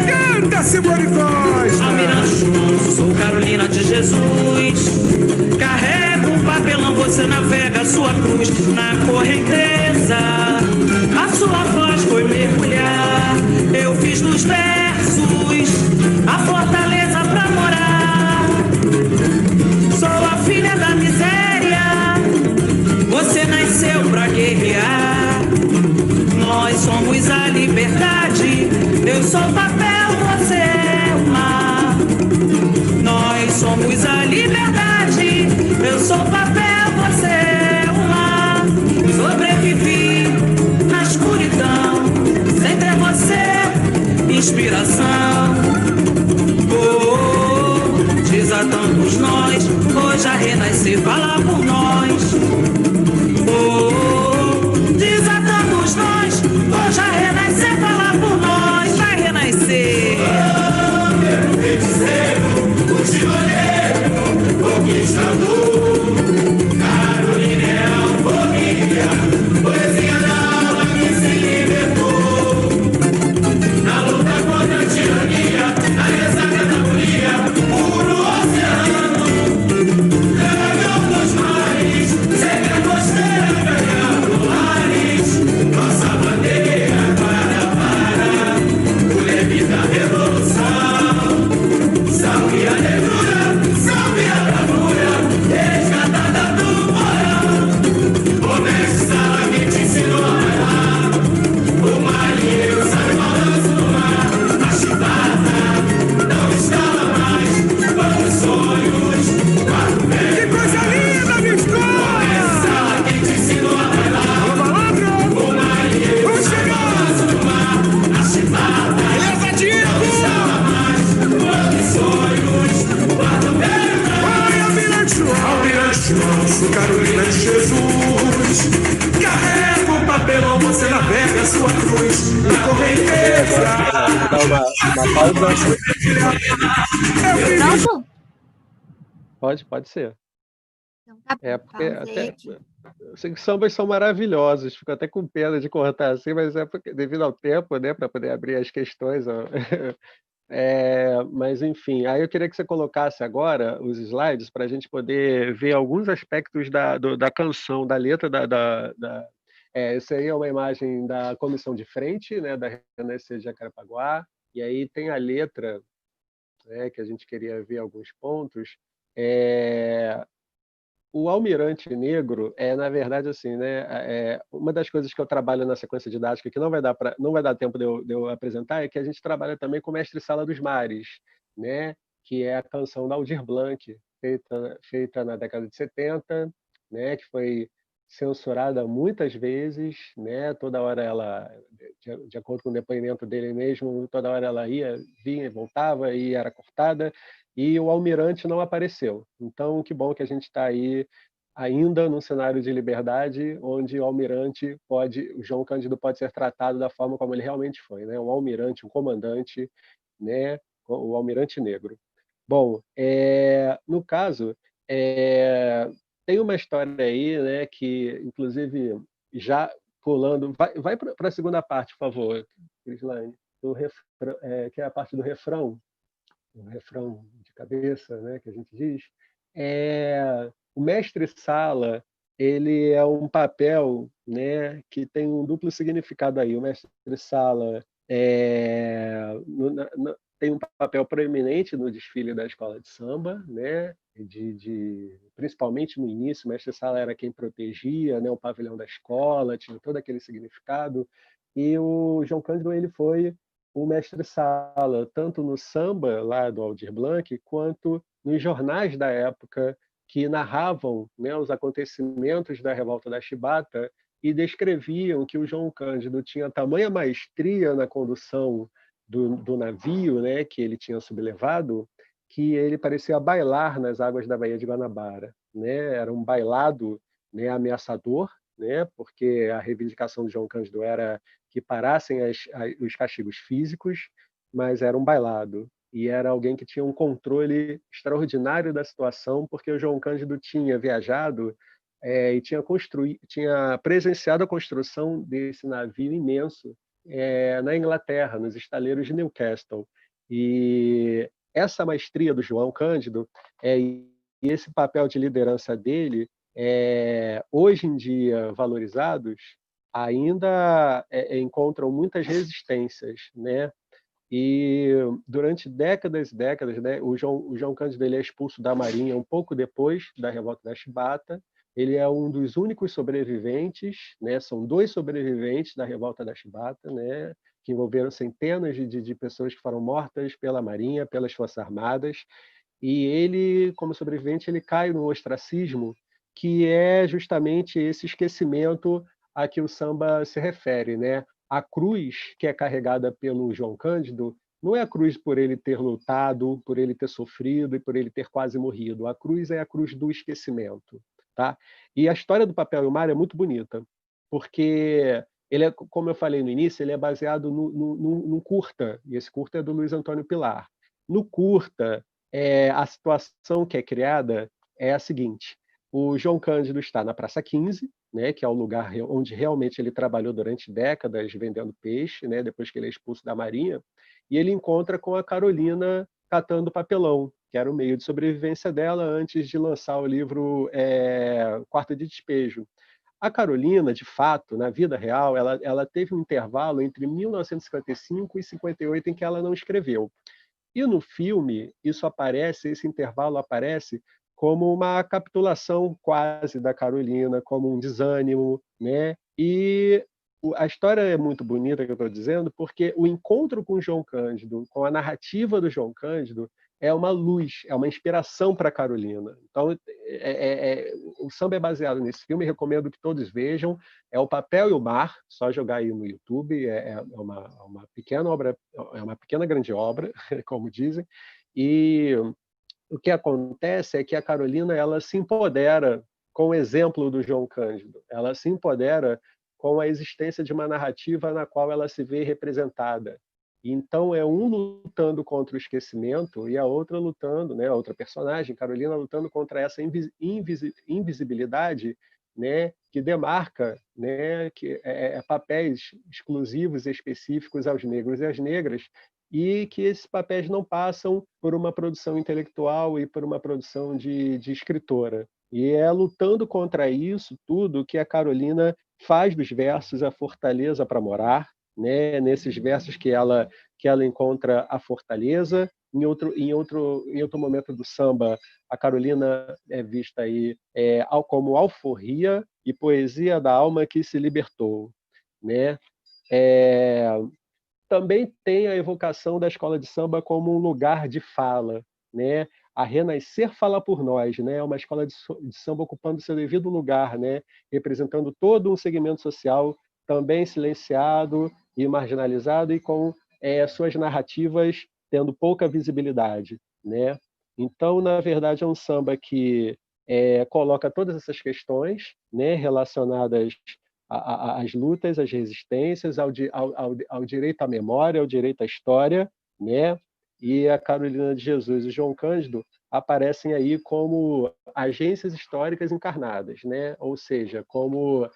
Canta, Simone Costa! Almirante João, sou Carolina de Jesus. Carrega um papelão, você navega sua cruz na correnteza. A sua voz foi mergulhar. Eu fiz dos versos a fortaleza pra morar. Sou a filha da miséria. Você nasceu pra guerrear. Nós somos a liberdade. Eu sou o papel, você é o mar. Nós somos a liberdade. Eu sou o papel, você é o mar. Sobrevivi na escuridão. Sempre é você, inspiração. Desatando os nós, hoje a Renascer fala por nós. Desatando os nós, hoje a Renascer fala por nós. Vai Renascer. O feiticeiro, o tironeiro, sou Carolina de Jesus. Carrega o papelão, você navega a sua cruz na correnteza. Vou dar uma pausa. Pode ser. Então, tá bom, Porque pausei até aqui. os sambas são maravilhosos, fico até com pena de cortar assim, mas é porque, devido ao tempo, né, para poder abrir as questões. Ó. Mas, enfim, aí eu queria que você colocasse agora os slides para a gente poder ver alguns aspectos da canção, da letra essa aí é uma imagem da comissão de frente, né, da Renascer de Jacarepaguá, e aí tem a letra, né, que a gente queria ver alguns pontos. O Almirante Negro na verdade, assim, né, uma das coisas que eu trabalho na sequência didática, que não vai dar tempo de eu apresentar, é que a gente trabalha também com Mestre Sala dos Mares, né, que é a canção da Aldir Blanc, feita na década de 70, né, que foi censurada muitas vezes, né, toda hora ela, de acordo com o depoimento dele mesmo, toda hora ela vinha e voltava e era cortada, e o Almirante não apareceu. Então, que bom que a gente está aí ainda num cenário de liberdade, onde o Almirante o João Cândido pode ser tratado da forma como ele realmente foi, né? Um almirante, um comandante, né? O Almirante Negro. Bom, no caso, tem uma história aí, né? Que, inclusive, já pulando, vai para a segunda parte, por favor, Crislaine, que é a parte do refrão. Um refrão de cabeça, né, que a gente diz, o mestre-sala, ele é um papel, né, que tem um duplo significado aí. O mestre-sala tem um papel proeminente no desfile da escola de samba, né, principalmente no início, o mestre-sala era quem protegia, né, o pavilhão da escola, tinha todo aquele significado, e o João Cândido ele foi o mestre-sala, tanto no samba, lá do Aldir Blanc, quanto nos jornais da época que narravam, né, os acontecimentos da Revolta da Chibata e descreviam que o João Cândido tinha tamanha maestria na condução do navio, né, que ele tinha sublevado, que ele parecia bailar nas águas da Baía de Guanabara. Né? Era um bailado, né, ameaçador, né, porque a reivindicação do João Cândido era que parassem os castigos físicos, mas era um bailado. E era alguém que tinha um controle extraordinário da situação, porque o João Cândido tinha viajado e tinha presenciado a construção desse navio imenso na Inglaterra, nos estaleiros de Newcastle. E essa maestria do João Cândido e esse papel de liderança dele, hoje em dia valorizados, ainda encontram muitas resistências, né? E durante décadas e décadas, né, o João Cândido ele é expulso da Marinha um pouco depois da Revolta da Chibata. Ele é um dos únicos sobreviventes, né? São 2 sobreviventes da Revolta da Chibata, né? Que envolveram centenas de pessoas que foram mortas pela Marinha, pelas Forças Armadas. E ele, como sobrevivente, ele cai no ostracismo, que é justamente esse esquecimento a que o samba se refere, né? A cruz que é carregada pelo João Cândido não é a cruz por ele ter lutado, por ele ter sofrido e por ele ter quase morrido. A cruz é a cruz do esquecimento, tá? E a história do Papel e o Mar é muito bonita, porque ele como eu falei no início, ele é baseado num curta, e esse curta é do Luiz Antônio Pilar. No curta, a situação que é criada é a seguinte: o João Cândido está na Praça 15, né, que é o lugar onde realmente ele trabalhou durante décadas vendendo peixe, né, depois que ele é expulso da Marinha, e ele encontra com a Carolina catando papelão, que era o meio de sobrevivência dela antes de lançar o livro Quarto de Despejo. A Carolina, de fato, na vida real, ela teve um intervalo entre 1955 e 58 em que ela não escreveu. E no filme, esse intervalo aparece como uma capitulação quase da Carolina, como um desânimo, né? E a história é muito bonita, que eu estou dizendo, porque o encontro com o João Cândido, com a narrativa do João Cândido, é uma luz, é uma inspiração para a Carolina. Então, o samba é baseado nesse filme, recomendo que todos vejam. É O Papel e o Mar, só jogar aí no YouTube, é uma pequena obra, é uma pequena grande obra, como dizem, e o que acontece é que a Carolina ela se empodera com o exemplo do João Cândido, ela se empodera com a existência de uma narrativa na qual ela se vê representada. Então, é um lutando contra o esquecimento e a outra lutando, né, a outra personagem, Carolina, lutando contra essa invisibilidade, né, que demarca, né, que papéis exclusivos e específicos aos negros e às negras, e que esses papéis não passam por uma produção intelectual e por uma produção de escritora. E é lutando contra isso tudo que a Carolina faz dos versos a fortaleza para morar, né? Nesses versos que ela encontra a fortaleza. Em outro momento do samba, a Carolina é vista aí como alforria e poesia da alma que se libertou, né? Também tem a evocação da escola de samba como um lugar de fala, né? A Renascer fala por nós, né? Uma escola de samba ocupando seu devido lugar, né? Representando todo um segmento social também silenciado e marginalizado e com suas narrativas tendo pouca visibilidade, né? Então, na verdade, é um samba que coloca todas essas questões, né, relacionadas às lutas, às resistências, ao direito à memória, ao direito à história, né? E a Carolina de Jesus e João Cândido aparecem aí como agências históricas encarnadas, né? Ou seja, como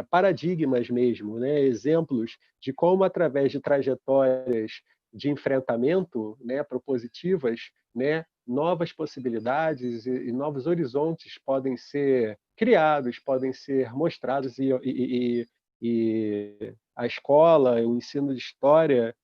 paradigmas mesmo, né? Exemplos de como, através de trajetórias de enfrentamento, né, propositivas, né, novas possibilidades e novos horizontes podem ser criados, podem ser mostrados e a escola, o ensino de história,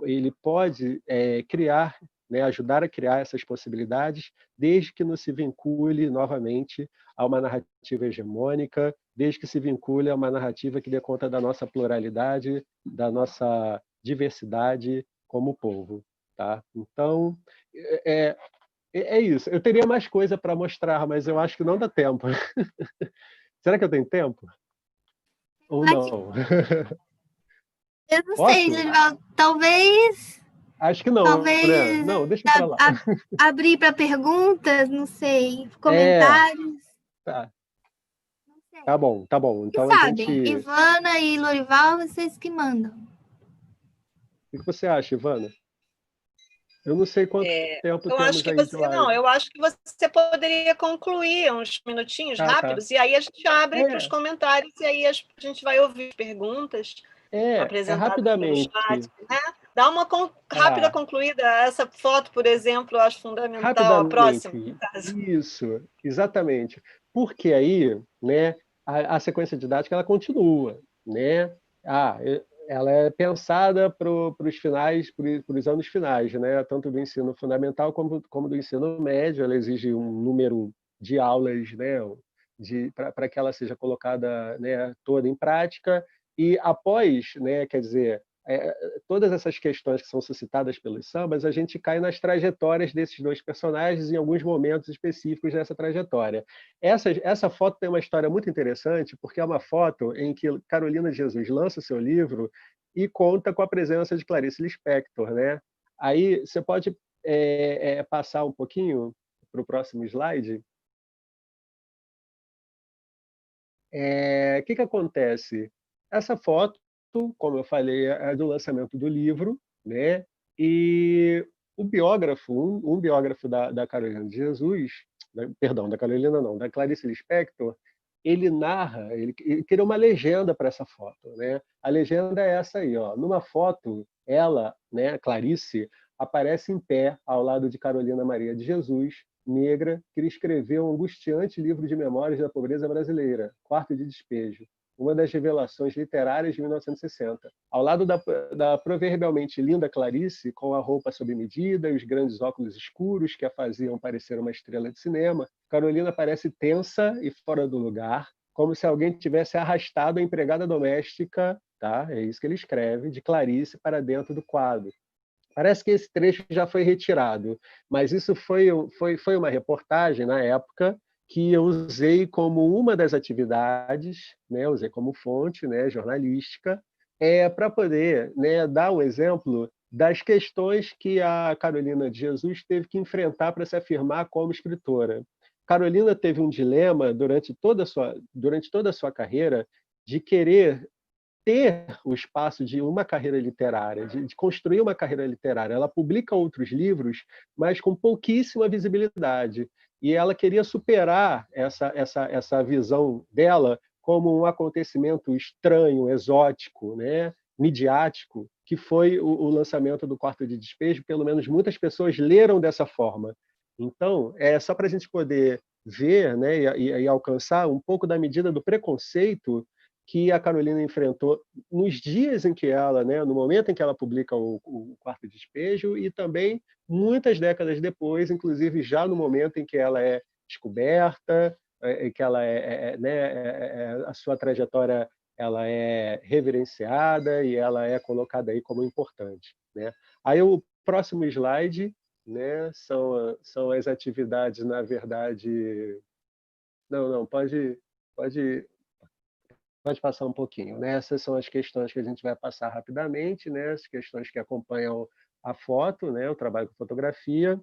ele pode criar, né, ajudar a criar essas possibilidades, desde que não se vincule novamente a uma narrativa hegemônica, desde que se vincule a uma narrativa que dê conta da nossa pluralidade, da nossa diversidade como povo, tá? Então, é isso. Eu teria mais coisa para mostrar, mas eu acho que não dá tempo. Será que eu tenho tempo? Ou não? Eu não sei, Posso? Lilival, talvez Acho que não, né? Não, deixa para lá. Abrir para perguntas, não sei, É, comentários. tá. Não sei. Tá bom, tá bom. Então Vocês a sabem, gente. Ivana e Lorival, vocês que mandam. O que você acha, Ivana? Eu não sei quanto tempo Eu acho temos que aí de live. eu acho que você poderia concluir uns minutinhos rápidos, e aí a gente abre para os comentários, e aí a gente vai ouvir perguntas apresentadas pelo rapidamente. chat, né? Dá uma rápida concluída. Essa foto, por exemplo, eu acho fundamental. A próxima. Isso, exatamente. Porque aí, né, a sequência didática ela continua, né? Ela é pensada para os finais, para os anos finais, né? Tanto do ensino fundamental como do ensino médio. Ela exige um número de aulas, né, para que ela seja colocada, né, toda em prática. E após, né, quer dizer, todas essas questões que são suscitadas pelos sambas, a gente cai nas trajetórias desses dois personagens em alguns momentos específicos dessa trajetória. Essa foto tem uma história muito interessante, porque é uma foto em que Carolina de Jesus lança o seu livro e conta com a presença de Clarice Lispector, né? Aí você pode passar um pouquinho para o próximo slide. O que acontece? Essa foto, como eu falei, é do lançamento do livro, né? E o biógrafo, um biógrafo da Carolina de Jesus, perdão, da Carolina não, da Clarice Lispector, ele narra, ele criou uma legenda para essa foto, né? A legenda é essa aí, ó. Numa foto, ela, né, Clarice, aparece em pé ao lado de Carolina Maria de Jesus, negra, que escreveu um angustiante livro de memórias da pobreza brasileira, Quarto de Despejo, uma das revelações literárias de 1960. Ao lado da proverbialmente linda Clarice, com a roupa sob medida e os grandes óculos escuros que a faziam parecer uma estrela de cinema, Carolina parece tensa e fora do lugar, como se alguém tivesse arrastado a empregada doméstica, tá? É isso que ele escreve, de Clarice para dentro do quadro. Parece que esse trecho já foi retirado, mas isso foi uma reportagem na época que eu usei como uma das atividades, né, usei como fonte, né, jornalística, para poder, né, dar um exemplo das questões que a Carolina de Jesus teve que enfrentar para se afirmar como escritora. Carolina teve um dilema durante toda a sua carreira de querer ter o espaço de uma carreira literária, de construir uma carreira literária. Ela publica outros livros, mas com pouquíssima visibilidade. E ela queria superar essa visão dela como um acontecimento estranho, exótico, né? Midiático, que foi o lançamento do Quarto de Despejo. Pelo menos muitas pessoas leram dessa forma. Então, é só para a gente poder ver, né, e alcançar um pouco da medida do preconceito que a Carolina enfrentou nos dias em que ela, né, no momento em que ela publica o Quarto Despejo, e também muitas décadas depois, inclusive já no momento em que ela é descoberta, que ela a sua trajetória ela é reverenciada e ela é colocada aí como importante, né? Aí o próximo slide, né, são as atividades, na verdade. Não, pode passar um pouquinho, né? Essas são as questões que a gente vai passar rapidamente, né? As questões que acompanham a foto, né? O trabalho com fotografia.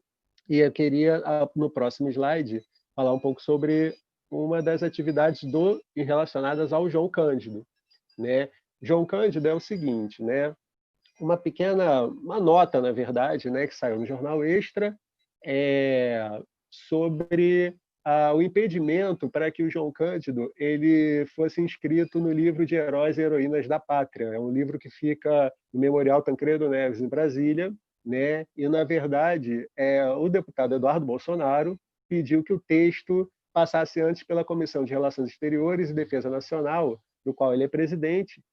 E eu queria, no próximo slide, falar um pouco sobre uma das atividades relacionadas ao João Cândido, né? João Cândido é o seguinte, né? Uma nota, na verdade, né? Que saiu no Jornal Extra, sobre o impedimento para que o João Cândido ele fosse inscrito no livro de Heróis e Heroínas da Pátria. É um livro que fica no Memorial Tancredo Neves, em Brasília, né? E, na verdade, o deputado Eduardo Bolsonaro pediu que o texto passasse antes pela Comissão de Relações Exteriores e Defesa Nacional, do qual ele é presidente,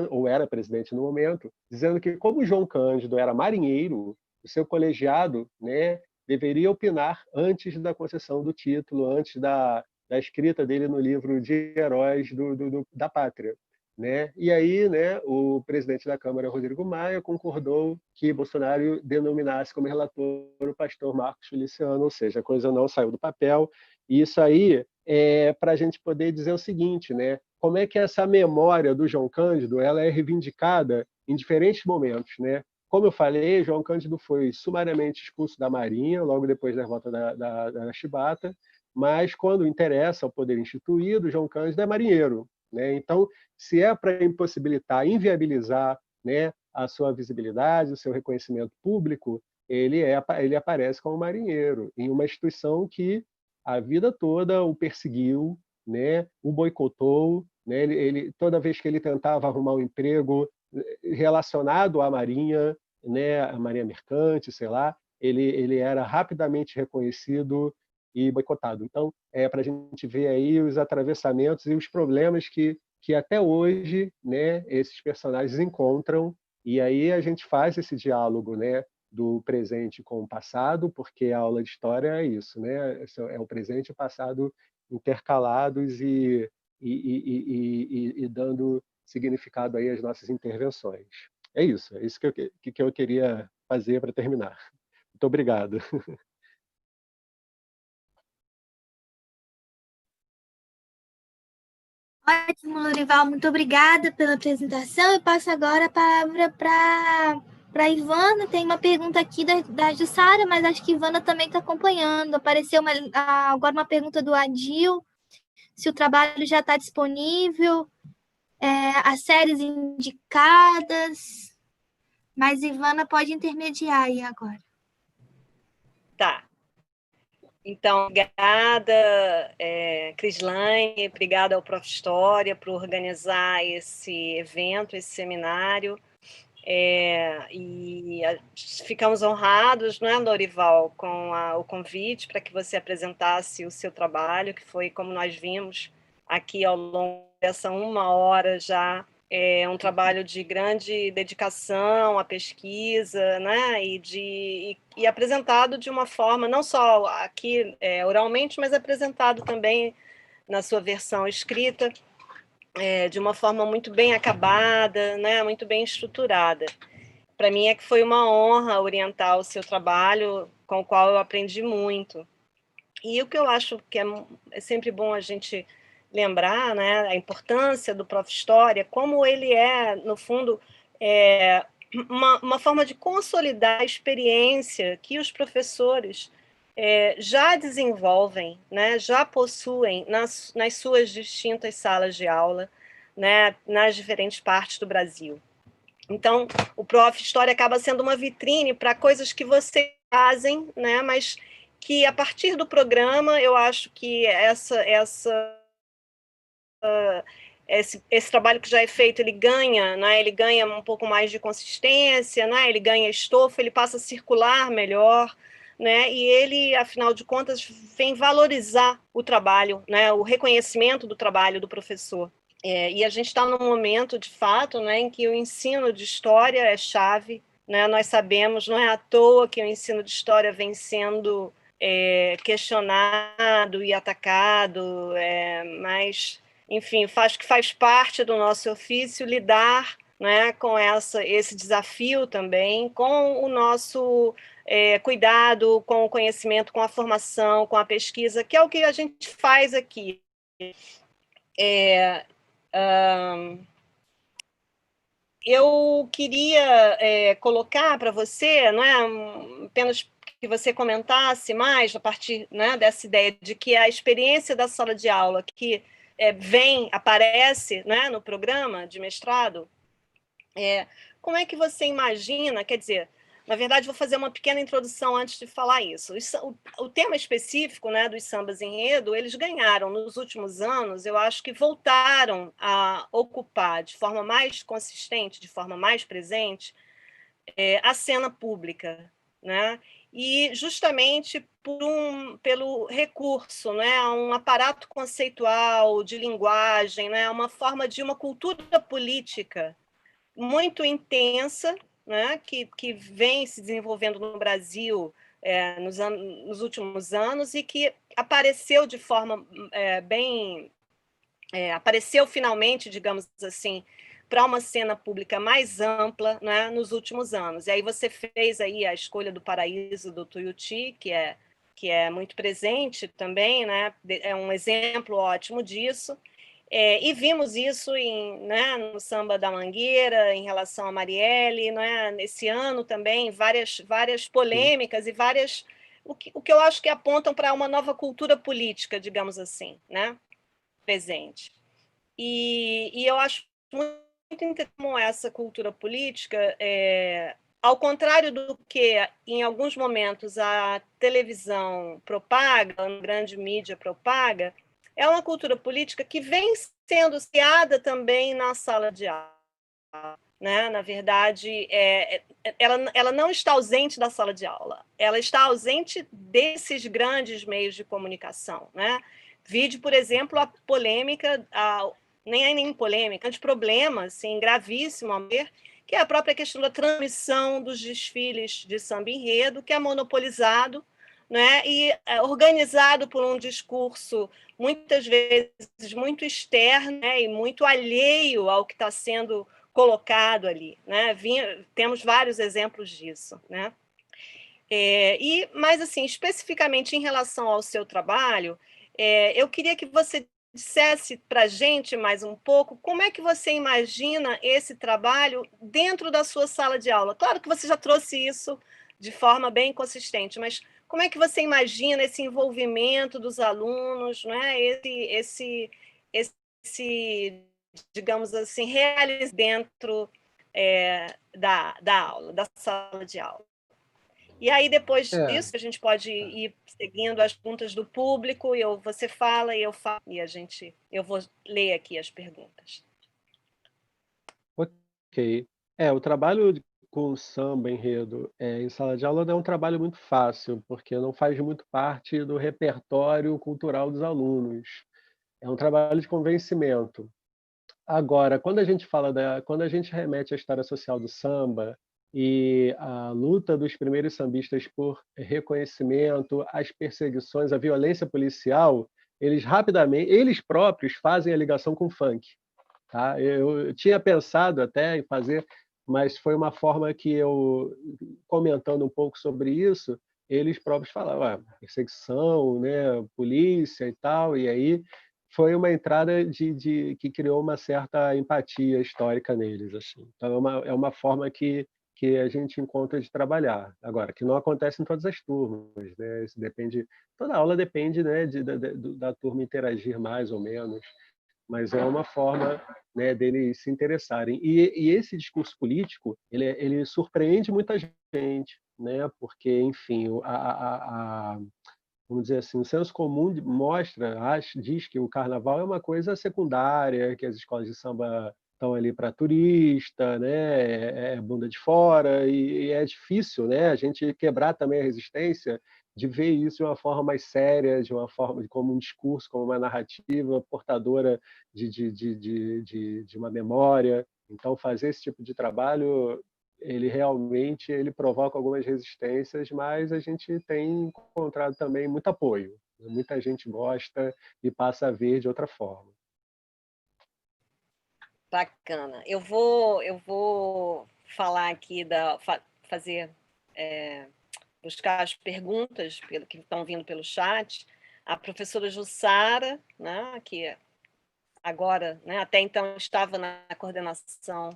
ou era presidente no momento, dizendo que, como o João Cândido era marinheiro, o seu colegiado, né, deveria opinar antes da concessão do título, antes da escrita dele no livro de Heróis da Pátria, né? E aí, né, o presidente da Câmara, Rodrigo Maia, concordou que Bolsonaro denominasse como relator o pastor Marcos Feliciano, ou seja, a coisa não saiu do papel. E isso aí é para a gente poder dizer o seguinte, né? Como é que essa memória do João Cândido ela é reivindicada em diferentes momentos, né? Como eu falei, João Cândido foi sumariamente expulso da Marinha, logo depois da derrota da Chibata, mas quando interessa ao poder instituído, João Cândido é marinheiro, né? Então, se é para impossibilitar, inviabilizar, né, a sua visibilidade, o seu reconhecimento público, ele aparece como marinheiro, em uma instituição que a vida toda o perseguiu, né, o boicotou, né? Toda vez que ele tentava arrumar um emprego relacionado à Marinha, né, a Marinha Mercante, sei lá, ele era rapidamente reconhecido e boicotado. Então, para a gente ver aí os atravessamentos e os problemas que até hoje, né, esses personagens encontram, e aí a gente faz esse diálogo, né, do presente com o passado, porque a aula de história é isso, né? É o presente e o passado intercalados e dando significado aí às nossas intervenções. É isso que eu queria fazer para terminar. Muito obrigado. Ótimo, Lorival, muito obrigada pela apresentação. Eu passo agora a palavra para a Ivana. Tem uma pergunta aqui da Jussara, mas acho que a Ivana também está acompanhando. Apareceu agora uma pergunta do Adil, se o trabalho já está disponível, as séries indicadas, mas Ivana pode intermediar aí agora. Tá. Então, obrigada, Crislaine, obrigada ao Prof. História por organizar esse evento, esse seminário. E ficamos honrados, não é, Lorival, com o convite para que você apresentasse o seu trabalho, que foi, como nós vimos aqui ao longo dessa 1 hora já, um trabalho de grande dedicação à pesquisa, né? E apresentado de uma forma, não só aqui oralmente, mas apresentado também na sua versão escrita, de uma forma muito bem acabada, né? Muito bem estruturada. Para mim é que foi uma honra orientar o seu trabalho, com o qual eu aprendi muito. E o que eu acho que é sempre bom a gente lembrar, né, a importância do Prof. História, como ele no fundo, uma forma de consolidar a experiência que os professores já desenvolvem, né, já possuem nas suas distintas salas de aula, né, nas diferentes partes do Brasil. Então, o Prof. História acaba sendo uma vitrine para coisas que vocês fazem, né, mas que, a partir do programa, eu acho que esse trabalho que já é feito, ele ganha, né, ele ganha um pouco mais de consistência, né, ele ganha estofo, ele passa a circular melhor, né, e ele, afinal de contas, vem valorizar o trabalho, né, o reconhecimento do trabalho do professor. E a gente está num momento, de fato, né, em que o ensino de história é chave, né, nós sabemos, não é à toa que o ensino de história vem sendo questionado e atacado, mas, enfim, acho que faz parte do nosso ofício lidar, né, com esse desafio também, com o nosso cuidado, com o conhecimento, com a formação, com a pesquisa, que é o que a gente faz aqui. Eu queria colocar para você, não é, apenas que você comentasse mais a partir, né, dessa ideia de que a experiência da sala de aula que aparece, né, no programa de mestrado, como é que você imagina, quer dizer, na verdade, vou fazer uma pequena introdução antes de falar isso. O tema específico, né, dos sambas enredo, eles ganharam nos últimos anos, eu acho que voltaram a ocupar de forma mais consistente, de forma mais presente, a cena pública, né? E justamente pelo recurso, né, a um aparato conceitual de linguagem, né, uma forma de uma cultura política muito intensa, né, que vem se desenvolvendo no Brasil nos últimos anos e que apareceu de forma apareceu finalmente, digamos assim, para uma cena pública mais ampla, né, nos últimos anos. E aí você fez aí a escolha do Paraíso do Tuiuti, que é muito presente também, né, é um exemplo ótimo disso. E vimos isso né, no Samba da Mangueira, em relação a Marielle, né, nesse ano também, várias polêmicas e o que eu acho que apontam para uma nova cultura política, digamos assim, né, presente. E eu acho muito interessante como essa cultura política, ao contrário do que, em alguns momentos, a televisão propaga, a grande mídia propaga, é uma cultura política que vem sendo criada também na sala de aula. Né? Na verdade, ela não está ausente da sala de aula, ela está ausente desses grandes meios de comunicação. Né? Vide, por exemplo, a polêmica, nem polêmica, de problema assim, gravíssimo, a ver, que é a própria questão da transmissão dos desfiles de samba enredo, que é monopolizado, né, e organizado por um discurso muitas vezes muito externo, né, e muito alheio ao que está sendo colocado ali. Né? Temos vários exemplos disso. Né? Mas, assim, especificamente em relação ao seu trabalho, eu queria que você dissesse para a gente mais um pouco como é que você imagina esse trabalho dentro da sua sala de aula. Claro que você já trouxe isso de forma bem consistente, mas como é que você imagina esse envolvimento dos alunos, né? esse digamos assim, realize dentro da aula, da sala de aula. E aí, depois disso, a gente pode ir seguindo as perguntas do público, você fala e eu falo, e eu vou ler aqui as perguntas. Ok. O trabalho com samba enredo em sala de aula não é um trabalho muito fácil, porque não faz muito parte do repertório cultural dos alunos. É um trabalho de convencimento. Agora, quando a gente remete à história social do samba e a luta dos primeiros sambistas por reconhecimento, as perseguições, a violência policial, eles próprios fazem a ligação com o funk. Tá? Eu tinha pensado até em fazer, mas foi uma forma que comentando um pouco sobre isso, eles próprios falavam, perseguição, né, polícia e tal, e aí foi uma entrada que criou uma certa empatia histórica neles. Assim. Então, é uma forma que que a gente encontra de trabalhar. Agora, que não acontece em todas as turmas, né? Isso depende, toda aula depende, né, da turma interagir mais ou menos, mas é uma forma, né, deles se interessarem. E esse discurso político, ele surpreende muita gente, né? Porque, enfim, vamos dizer assim, o senso comum mostra, diz que o carnaval é uma coisa secundária, que as escolas de samba estão ali para turista, né? É bunda de fora, e é difícil, né? A gente quebrar também a resistência de ver isso de uma forma mais séria, de uma forma como um discurso, como uma narrativa portadora de uma memória. Então, fazer esse tipo de trabalho ele realmente ele provoca algumas resistências, mas a gente tem encontrado também muito apoio. Muita gente gosta e passa a ver de outra forma. Bacana. Eu vou falar aqui fazer buscar as perguntas que estão vindo pelo chat. A professora Jussara, né, que agora, né, até então estava na coordenação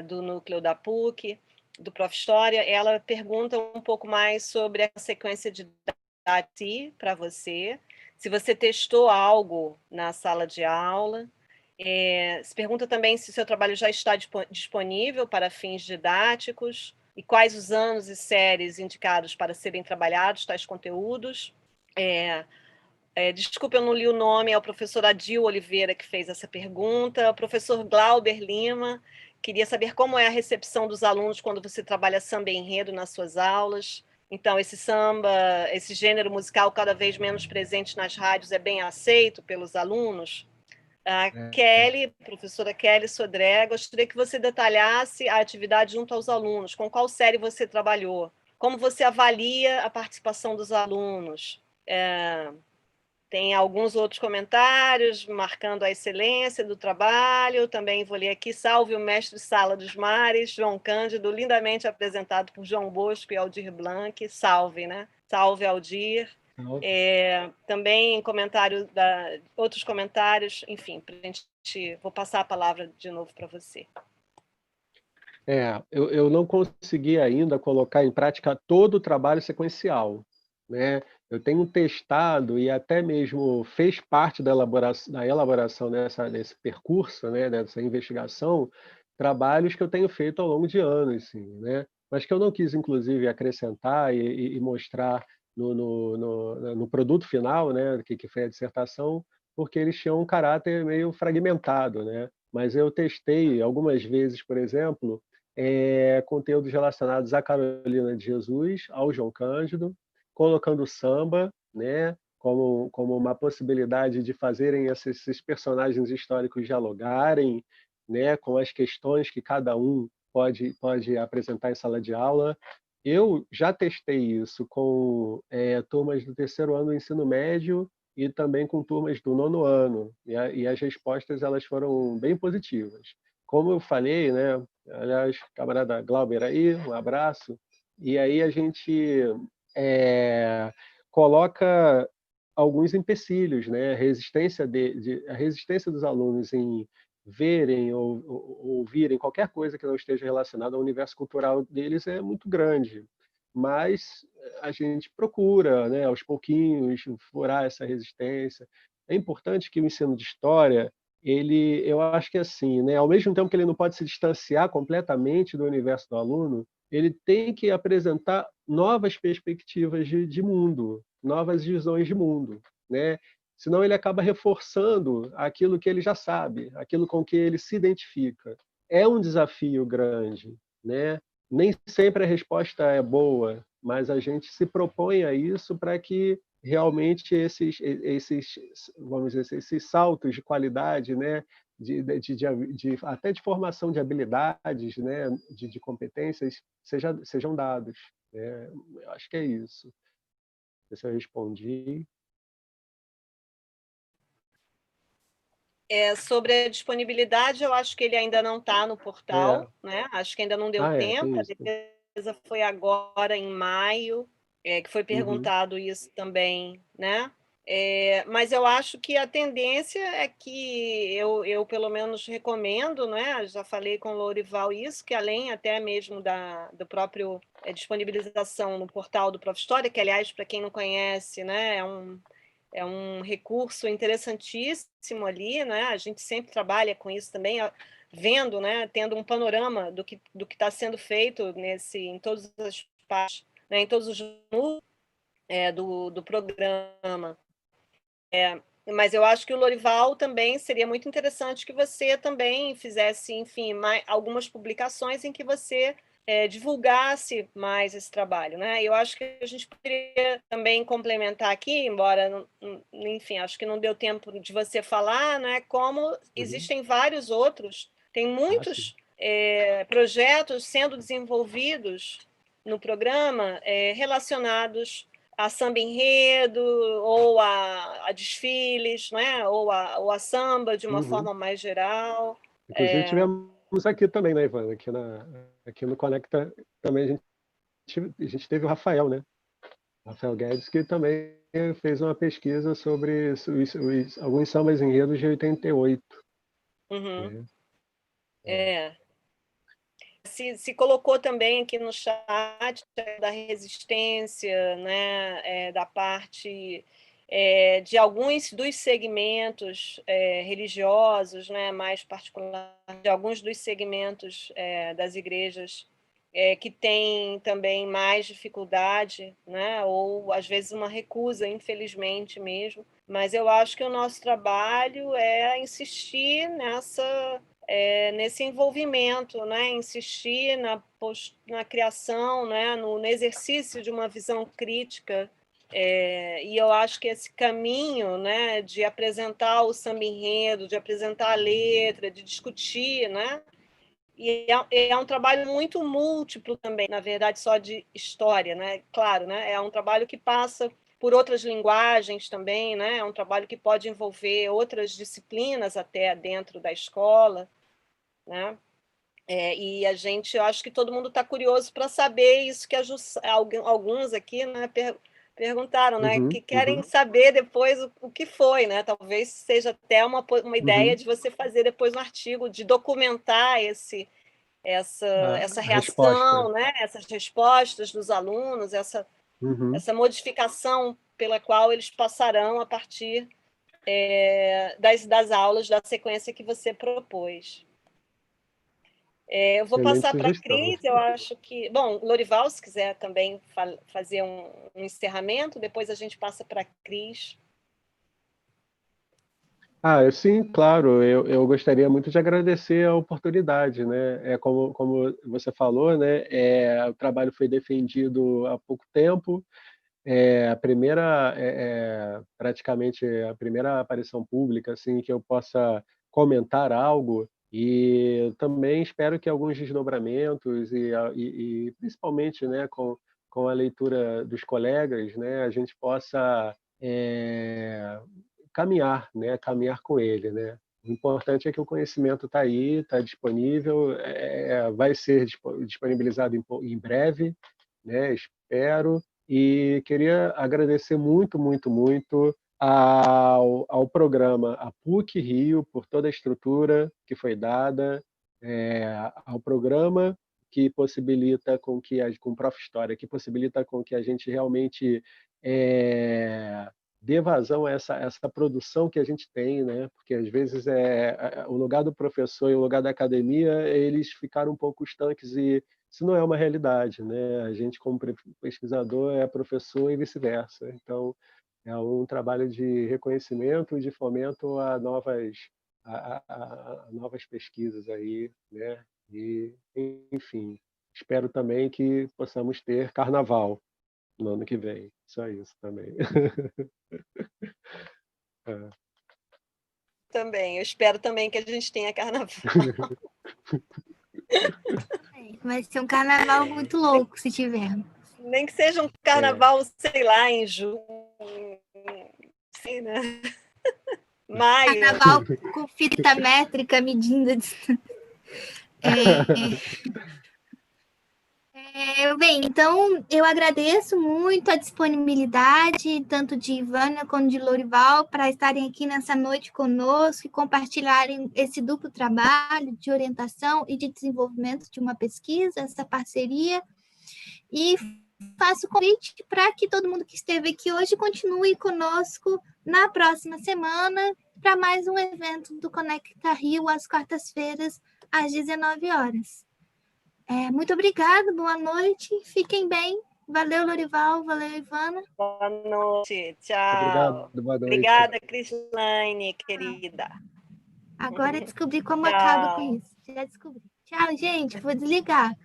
do núcleo da PUC, do Prof. História, ela pergunta um pouco mais sobre a sequência de DATI para você, se você testou algo na sala de aula. Se pergunta também se o seu trabalho já está disponível para fins didáticos e quais os anos e séries indicados para serem trabalhados tais conteúdos. Desculpa, eu não li o nome, é o professor Adil Oliveira que fez essa pergunta. O professor Glauber Lima queria saber como é a recepção dos alunos quando você trabalha samba enredo nas suas aulas. Então, esse samba, esse gênero musical cada vez menos presente nas rádios é bem aceito pelos alunos? A Kelly, professora Kelly Sodré, gostaria que você detalhasse a atividade junto aos alunos. Com qual série você trabalhou? Como você avalia a participação dos alunos? Tem alguns outros comentários marcando a excelência do trabalho. Também vou ler aqui. Salve o mestre Sala dos Mares, João Cândido, lindamente apresentado por João Bosco e Aldir Blanc. Salve, né? Salve, Aldir. Também outros comentários, enfim, vou passar a palavra de novo para você. Eu não consegui ainda colocar em prática todo o trabalho sequencial, né? Eu tenho testado e até mesmo fez parte da elaboração desse percurso, né, dessa investigação, trabalhos que eu tenho feito ao longo de anos, sim, né? Mas que eu não quis, inclusive, acrescentar e mostrar no produto final, né, que foi a dissertação, porque eles tinham um caráter meio fragmentado, né? Mas eu testei algumas vezes, por exemplo, conteúdos relacionados à Carolina de Jesus, ao João Cândido, colocando samba, né, como uma possibilidade de fazerem esses personagens históricos dialogarem, né, com as questões que cada um pode apresentar em sala de aula. Eu já testei isso com turmas do terceiro ano do ensino médio e também com turmas do nono ano, e as respostas elas foram bem positivas. Como eu falei, né, aliás, camarada Glauber aí, um abraço, e aí a gente coloca alguns empecilhos, né? A resistência dos alunos em verem ou ouvirem qualquer coisa que não esteja relacionada ao universo cultural deles é muito grande, mas a gente procura, né, aos pouquinhos, furar essa resistência. É importante que o ensino de história, eu acho que assim, né, ao mesmo tempo que ele não pode se distanciar completamente do universo do aluno, ele tem que apresentar novas perspectivas de mundo, novas visões de mundo, né? Senão ele acaba reforçando aquilo que ele já sabe, aquilo com que ele se identifica. É um desafio grande, né? Nem sempre a resposta é boa, mas a gente se propõe a isso para que realmente vamos dizer, esses saltos de qualidade, né? Até de formação de habilidades, né? de competências, sejam dados. Né? Eu acho que é isso. Não sei se eu respondi. Sobre a disponibilidade, eu acho que ele ainda não está no portal, né? Acho que ainda não deu tempo. A defesa foi agora em maio, que foi perguntado isso também, né? Mas eu acho que a tendência é que eu pelo menos recomendo, né? Já falei com o Lourival isso, que além até mesmo do próprio disponibilização no portal do Prof. História, que, aliás, para quem não conhece, né, é um recurso interessantíssimo ali, né? A gente sempre trabalha com isso também, vendo, né, tendo um panorama do que está sendo feito em todas as partes, né, em todos os núcleos do programa. Mas eu acho que o Lourival também seria muito interessante que você também fizesse, enfim, algumas publicações em que você divulgasse mais esse trabalho, né? Eu acho que a gente poderia também complementar aqui, embora, enfim, acho que não deu tempo de você falar, né? Como existem vários outros, tem muitos projetos sendo desenvolvidos no programa relacionados a samba enredo, ou a desfiles, né? ou a samba de uma forma mais geral. Inclusive, tivemos aqui também, né, Ivana? Aqui no Conecta também a gente teve o Rafael, né? Rafael Guedes, que também fez uma pesquisa sobre alguns sambas enredos de 88. Uhum. Se colocou também aqui no chat da resistência, né, da parte de alguns dos segmentos religiosos, né, mais particular, de alguns dos segmentos das igrejas que têm também mais dificuldade, né, ou às vezes uma recusa, infelizmente mesmo. Mas eu acho que o nosso trabalho é insistir nesse envolvimento, né? Insistir na criação, né? no exercício de uma visão crítica. E eu acho que esse caminho, né? de apresentar o samba-enredo, de apresentar a letra, de discutir, né? E é um trabalho muito múltiplo também, na verdade, só de história, né? Claro, né? É um trabalho que passa por outras linguagens também, né? É um trabalho que pode envolver outras disciplinas até dentro da escola, né? E eu acho que todo mundo está curioso para saber isso que alguns aqui, né, perguntaram, né, que querem saber depois o que foi, né? Talvez seja até uma ideia de você fazer depois um artigo, de documentar essa reação, né? Essas respostas dos alunos, essa modificação pela qual eles passarão a partir das aulas da sequência que você propôs. Eu vou passar para a Cris, eu acho que... Bom, Lourival, se quiser também fazer um encerramento, depois a gente passa para a Cris. Sim, claro. Eu gostaria muito de agradecer a oportunidade, né? Como você falou, né? O trabalho foi defendido há pouco tempo. Praticamente a primeira aparição pública, assim, que eu possa comentar algo. E também espero que alguns desdobramentos e principalmente, né, com a leitura dos colegas, né, a gente possa caminhar, né, caminhar com ele, né. O importante é que o conhecimento está aí, está disponível, vai ser disponibilizado em breve, né, espero. E queria agradecer muito, muito, muito ao programa, a PUC Rio, por toda a estrutura que foi dada, ao programa que possibilita com o Prof. História, que possibilita com que a gente realmente dê vazão a essa produção que a gente tem, né? Porque às vezes o lugar do professor e o lugar da academia, eles ficaram um pouco estanques e isso não é uma realidade, né? A gente, como pesquisador, é professor e vice-versa. Então, é um trabalho de reconhecimento e de fomento a novas pesquisas aí, né? E, enfim, espero também que possamos ter carnaval no ano que vem. Só isso também. Também, eu espero também que a gente tenha carnaval. Vai ser um carnaval muito louco, se tiver. Nem que seja um carnaval, sei lá, em junho, assim, né? Maio. Carnaval com fita métrica medindo a distância. Bem, então eu agradeço muito a disponibilidade, tanto de Ivânia quanto de Lorival, para estarem aqui nessa noite conosco e compartilharem esse duplo trabalho de orientação e de desenvolvimento de uma pesquisa, essa parceria. E faço o convite para que todo mundo que esteve aqui hoje continue conosco na próxima semana para mais um evento do Conecta Rio, às quartas-feiras, às 19 horas. Muito obrigada, boa noite, fiquem bem. Valeu, Lorival, valeu, Ivana. Boa noite, tchau. Obrigado, boa noite. Obrigada, Crislaine, querida. Agora descobri como acaba com isso. Já descobri. Tchau, gente, vou desligar.